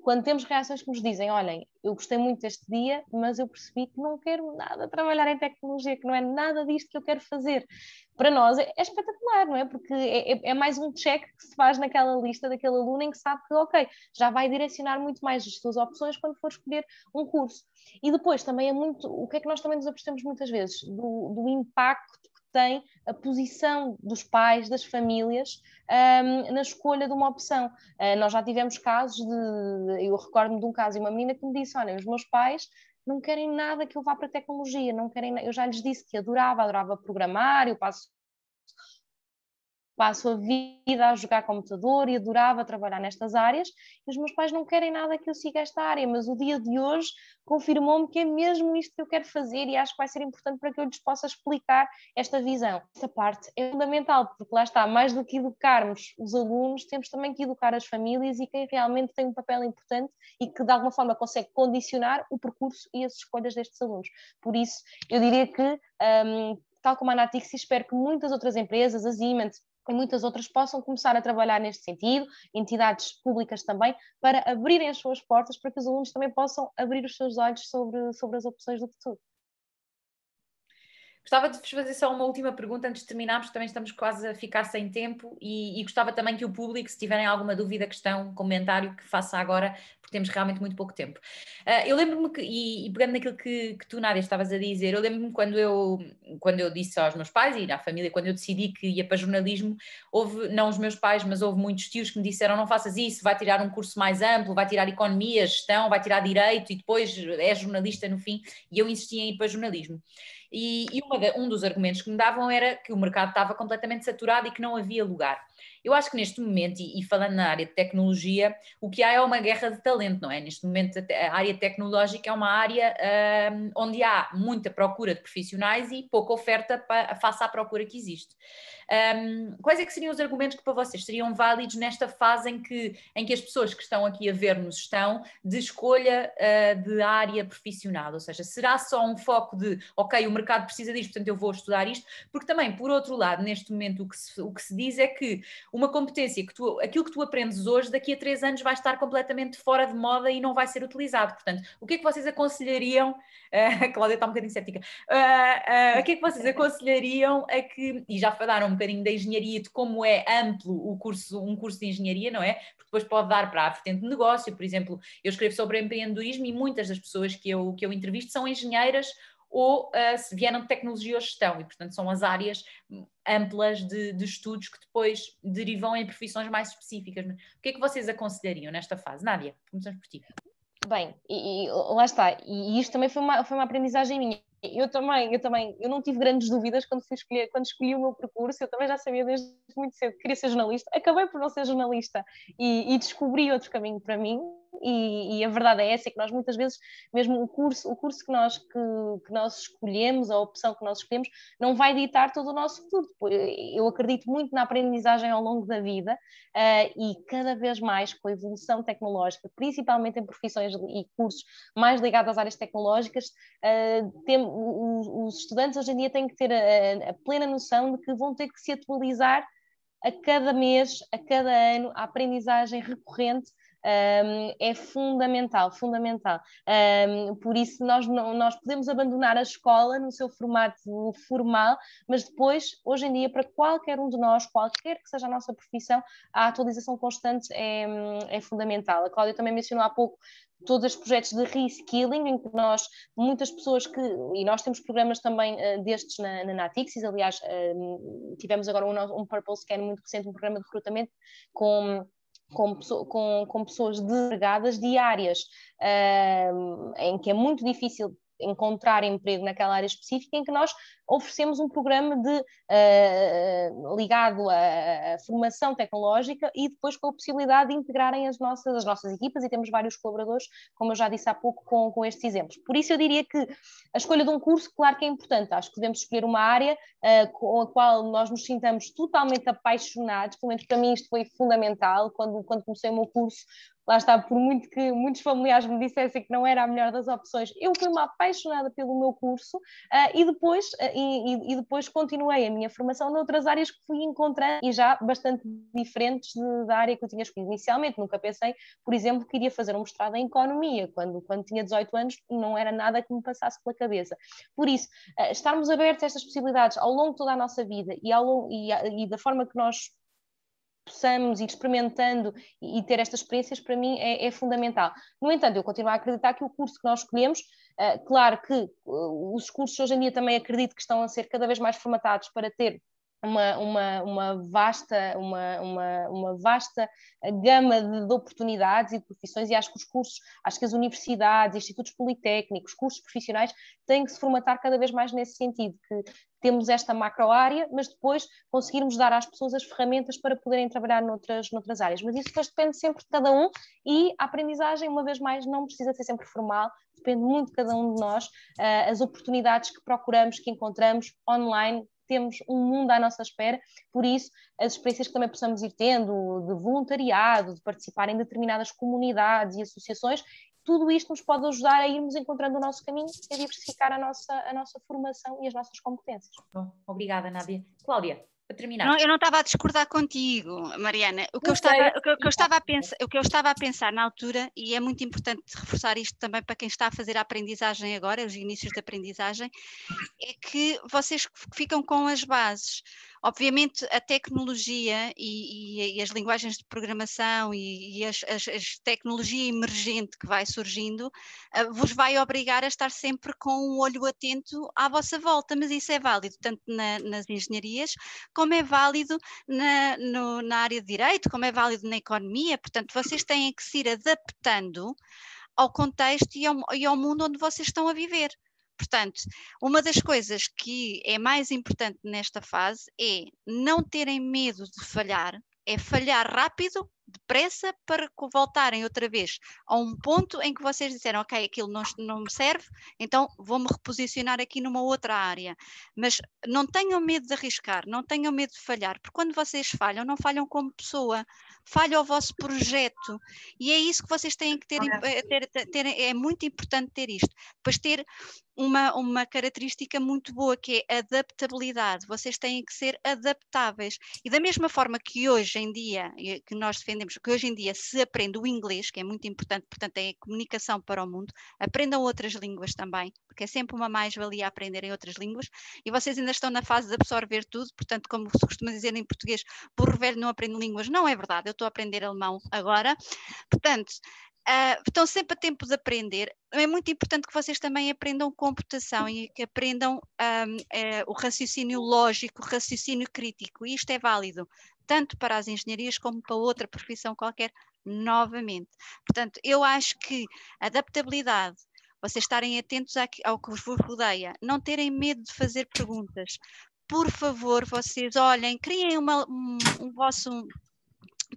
quando temos reações que nos dizem, olhem, eu gostei muito deste dia, mas eu percebi que não quero nada trabalhar em tecnologia, que não é nada disto que eu quero fazer. Para nós é espetacular, não é? Porque é mais um check que se faz naquela lista daquele aluno em que sabe que, ok, já vai direcionar muito mais as suas opções quando for escolher um curso. E depois também é muito, o que é que nós também nos apercebemos muitas vezes? Do impacto tem a posição dos pais, das famílias, na escolha de uma opção. Nós já tivemos casos eu recordo-me de um caso de uma menina que me disse, olha, os meus pais não querem nada que eu vá para a tecnologia, não querem, eu já lhes disse que adorava programar, eu passo a vida a jogar computador e adorava trabalhar nestas áreas, e os meus pais não querem nada que eu siga esta área, mas o dia de hoje confirmou-me que é mesmo isto que eu quero fazer e acho que vai ser importante para que eu lhes possa explicar esta visão. Esta parte é fundamental, porque lá está, mais do que educarmos os alunos, temos também que educar as famílias e quem realmente tem um papel importante e que de alguma forma consegue condicionar o percurso e as escolhas destes alunos. Por isso, eu diria que, tal como a Natixis, espero que muitas outras empresas, a Siemens e muitas outras possam começar a trabalhar neste sentido, entidades públicas também, para abrirem as suas portas para que os alunos também possam abrir os seus olhos sobre as opções do futuro. Gostava de vos fazer só uma última pergunta antes de terminarmos, também estamos quase a ficar sem tempo e gostava também que o público, se tiverem alguma dúvida, questão, comentário, que faça agora, porque temos realmente muito pouco tempo. Eu lembro-me que, e pegando naquilo que tu, Nádia, estavas a dizer, eu lembro-me quando eu disse aos meus pais e à família, quando eu decidi que ia para jornalismo, houve, não os meus pais, mas houve muitos tios que me disseram, não faças isso, vai tirar um curso mais amplo, vai tirar economia, gestão, vai tirar direito e depois é jornalista no fim, e eu insisti em ir para jornalismo. E um dos argumentos que me davam era que o mercado estava completamente saturado e que não havia lugar. Eu acho que neste momento, e falando na área de tecnologia, o que há é uma guerra de talento, não é? Neste momento a área tecnológica é uma área onde há muita procura de profissionais e pouca oferta face à procura que existe. Quais é que seriam os argumentos que para vocês seriam válidos nesta fase em que as pessoas que estão aqui a ver-nos estão de escolha de área profissional? Ou seja, será só um foco de, ok, o mercado precisa disto, portanto eu vou estudar isto, porque também, por outro lado, neste momento o que se diz é que uma competência, aquilo que tu aprendes hoje, daqui a 3 anos vai estar completamente fora de moda e não vai ser utilizado. Portanto, o que é que vocês aconselhariam, a Cláudia está um bocadinho cética, o que é que vocês aconselhariam a que, e já falaram um bocadinho da engenharia, de como é amplo um curso de engenharia, não é? Porque depois pode dar para a vertente de negócio, por exemplo, eu escrevo sobre empreendedorismo e muitas das pessoas que eu entrevisto são engenheiras ou se vieram de tecnologia ou gestão, e portanto são as áreas amplas de estudos que depois derivam em profissões mais específicas. O que é que vocês aconselhariam nesta fase? Nádia, começamos por ti. Bem, e lá está, e isto também foi uma aprendizagem minha. Eu não tive grandes dúvidas quando escolhi o meu percurso, eu também já sabia desde muito cedo que queria ser jornalista, acabei por não ser jornalista e descobri outro caminho para mim, e a verdade é essa, é que nós muitas vezes, mesmo o curso que nós escolhemos, a opção que nós escolhemos, não vai ditar todo o nosso futuro. Eu acredito muito na aprendizagem ao longo da vida e cada vez mais com a evolução tecnológica, principalmente em profissões e cursos mais ligados às áreas tecnológicas, os estudantes hoje em dia têm que ter a plena noção de que vão ter que se atualizar a cada mês, a cada ano. A aprendizagem recorrente é fundamental. Por isso nós podemos abandonar a escola no seu formato formal, mas depois, hoje em dia, para qualquer um de nós, qualquer que seja a nossa profissão, a atualização constante é fundamental. A Cláudia também mencionou há pouco todos os projetos de reskilling, em que muitas pessoas e nós temos programas também destes na Natixis, aliás, tivemos agora um Purple Scan muito recente, um programa de recrutamento com pessoas desempregadas diárias, em que é muito difícil encontrar emprego naquela área específica, em que nós oferecemos um programa ligado à formação tecnológica e depois com a possibilidade de integrarem as nossas equipas, e temos vários colaboradores, como eu já disse há pouco, com estes exemplos. Por isso eu diria que a escolha de um curso, claro que é importante, acho que devemos escolher uma área com a qual nós nos sintamos totalmente apaixonados, pelo menos para mim isto foi fundamental, quando comecei o meu curso. Lá está, por muito que muitos familiares me dissessem que não era a melhor das opções, eu fui uma apaixonada pelo meu curso e depois continuei a minha formação noutras áreas que fui encontrando e já bastante diferentes da área que eu tinha escolhido inicialmente. Nunca pensei, por exemplo, que iria fazer um mestrado em economia, quando tinha 18 anos não era nada que me passasse pela cabeça. Por isso, estarmos abertos a estas possibilidades ao longo de toda a nossa vida e da forma que nós possamos ir experimentando e ter estas experiências, para mim é fundamental. No entanto, eu continuo a acreditar que o curso que nós escolhemos, claro que os cursos hoje em dia também acredito que estão a ser cada vez mais formatados para ter uma vasta gama de oportunidades e de profissões, e acho que as universidades, institutos politécnicos, cursos profissionais têm que se formatar cada vez mais nesse sentido, que temos esta macro área, mas depois conseguirmos dar às pessoas as ferramentas para poderem trabalhar noutras áreas. Mas isso depois depende sempre de cada um, e a aprendizagem, uma vez mais, não precisa ser sempre formal, depende muito de cada um de nós, as oportunidades que procuramos, que encontramos online. Temos um mundo à nossa espera, por isso as experiências que também possamos ir tendo de voluntariado, de participar em determinadas comunidades e associações, tudo isto nos pode ajudar a irmos encontrando o nosso caminho e a diversificar a nossa formação e as nossas competências. Bom, obrigada, Nádia. Cláudia, para terminar. Não, eu não estava a discordar contigo, Mariana. O que eu estava a pensar na altura, e é muito importante reforçar isto também para quem está a fazer a aprendizagem agora, os inícios da aprendizagem, é que vocês ficam com as bases. Obviamente a tecnologia e as linguagens de programação e a tecnologia emergente que vai surgindo vos vai obrigar a estar sempre com um olho atento à vossa volta, mas isso é válido tanto nas engenharias como é válido na área de direito, como é válido na economia. Portanto, vocês têm que se ir adaptando ao contexto e ao mundo onde vocês estão a viver. Portanto, uma das coisas que é mais importante nesta fase é não terem medo de falhar, é falhar rápido, depressa, para voltarem outra vez a um ponto em que vocês disseram, ok, aquilo não me serve, então vou-me reposicionar aqui numa outra área. Mas não tenham medo de arriscar, não tenham medo de falhar, porque quando vocês falham, não falham como pessoa, falha o vosso projeto, e é isso que vocês têm que ter, é muito importante ter isto. Depois ter uma característica muito boa, que é adaptabilidade. Vocês têm que ser adaptáveis, e da mesma forma que hoje em dia, que nós defendemos, que hoje em dia se aprende o inglês, que é muito importante, portanto é a comunicação para o mundo, aprendam outras línguas também, porque é sempre uma mais-valia aprenderem outras línguas, e vocês ainda estão na fase de absorver tudo, portanto, como se costuma dizer em português, burro velho não aprende línguas, não é verdade, eu estou a aprender alemão agora, portanto, estão sempre a tempo de aprender. É muito importante que vocês também aprendam computação e que aprendam o raciocínio lógico, o raciocínio crítico, e isto é válido tanto para as engenharias como para outra profissão qualquer, novamente. Portanto, eu acho que adaptabilidade, vocês estarem atentos ao que vos rodeia, não terem medo de fazer perguntas. Por favor, vocês olhem, criem um vosso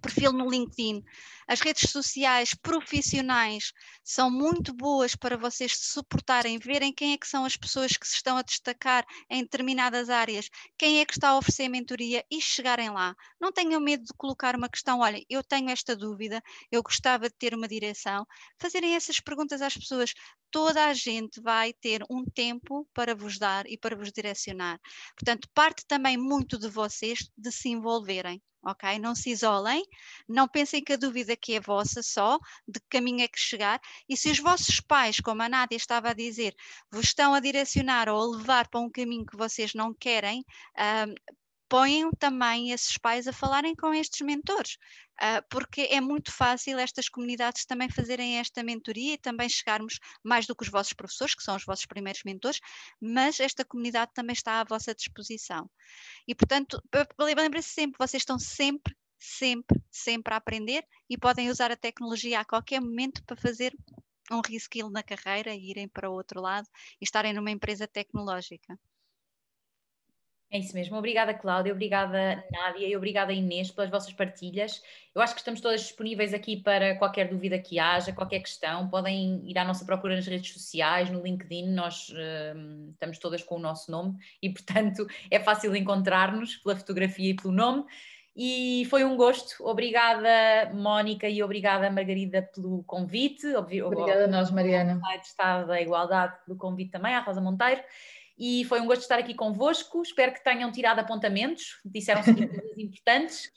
perfil no LinkedIn. As redes sociais profissionais são muito boas para vocês se suportarem, verem quem é que são as pessoas que se estão a destacar em determinadas áreas, quem é que está a oferecer mentoria, e chegarem lá. Não tenham medo de colocar uma questão, olha, eu tenho esta dúvida, eu gostava de ter uma direção. Fazerem essas perguntas às pessoas. Toda a gente vai ter um tempo para vos dar e para vos direcionar. Portanto, parte também muito de vocês de se envolverem. Ok? Não se isolem, não pensem que a dúvida que é vossa só, de que caminho é que chegar, e se os vossos pais, como a Nádia estava a dizer, vos estão a direcionar ou a levar para um caminho que vocês não querem, ponham também esses pais a falarem com estes mentores, porque é muito fácil estas comunidades também fazerem esta mentoria e também chegarmos mais do que os vossos professores, que são os vossos primeiros mentores, mas esta comunidade também está à vossa disposição. E, portanto, lembrem-se sempre, vocês estão sempre a aprender e podem usar a tecnologia a qualquer momento para fazer um reskill na carreira e irem para o outro lado e estarem numa empresa tecnológica. É isso mesmo. Obrigada, Cláudia, obrigada, Nádia, e obrigada, Inês, pelas vossas partilhas. Eu acho que estamos todas disponíveis aqui para qualquer dúvida que haja, qualquer questão. Podem ir à nossa procura nas redes sociais, no LinkedIn, nós estamos todas com o nosso nome e, portanto, é fácil encontrar-nos pela fotografia e pelo nome. E foi um gosto. Obrigada, Mónica, e obrigada, Margarida, pelo convite. Obrigada a nós, Mariana. Ao Estado da Igualdade pelo convite também, à Rosa Monteiro. E foi um gosto estar aqui convosco. Espero que tenham tirado apontamentos. Disseram-se coisas importantes.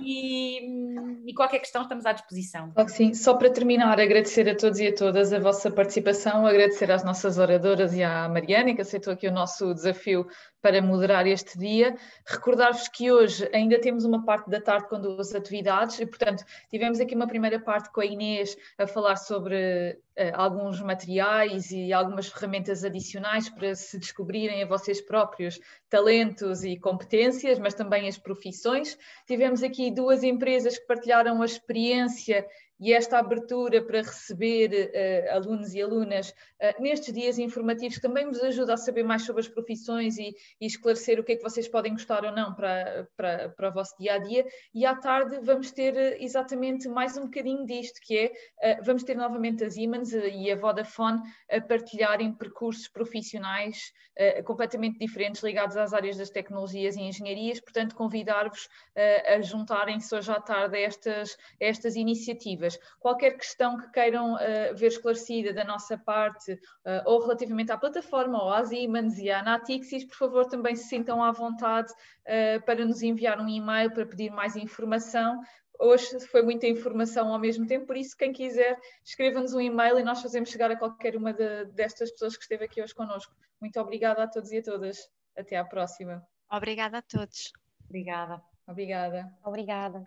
E qualquer questão estamos à disposição. Claro que sim. Só para terminar, agradecer a todos e a todas a vossa participação, agradecer às nossas oradoras e à Mariana, que aceitou aqui o nosso desafio para moderar este dia. Recordar-vos que hoje ainda temos uma parte da tarde com 2 atividades e, portanto, tivemos aqui uma primeira parte com a Inês a falar sobre alguns materiais e algumas ferramentas adicionais para se descobrirem a vocês próprios talentos e competências, mas também as profissões. Tivemos aqui 2 empresas que partilharam a experiência e esta abertura para receber alunos e alunas nestes dias informativos, que também vos ajuda a saber mais sobre as profissões e esclarecer o que é que vocês podem gostar ou não para o vosso dia-a-dia. E à tarde vamos ter exatamente mais um bocadinho disto, que é, vamos ter novamente a Siemens e a Vodafone a partilharem percursos profissionais completamente diferentes ligados às áreas das tecnologias e engenharias, portanto convidar-vos a juntarem-se hoje à tarde a estas iniciativas. Qualquer questão que queiram ver esclarecida da nossa parte ou relativamente à plataforma ou às Siemens e à Natixis, por favor também se sintam à vontade para nos enviar um e-mail para pedir mais informação. Hoje foi muita informação ao mesmo tempo, por isso quem quiser escreva-nos um e-mail e nós fazemos chegar a qualquer uma destas pessoas que esteve aqui hoje connosco. Muito obrigada a todos e a todas. Até à próxima. Obrigada a todos. Obrigada. Obrigada. Obrigada.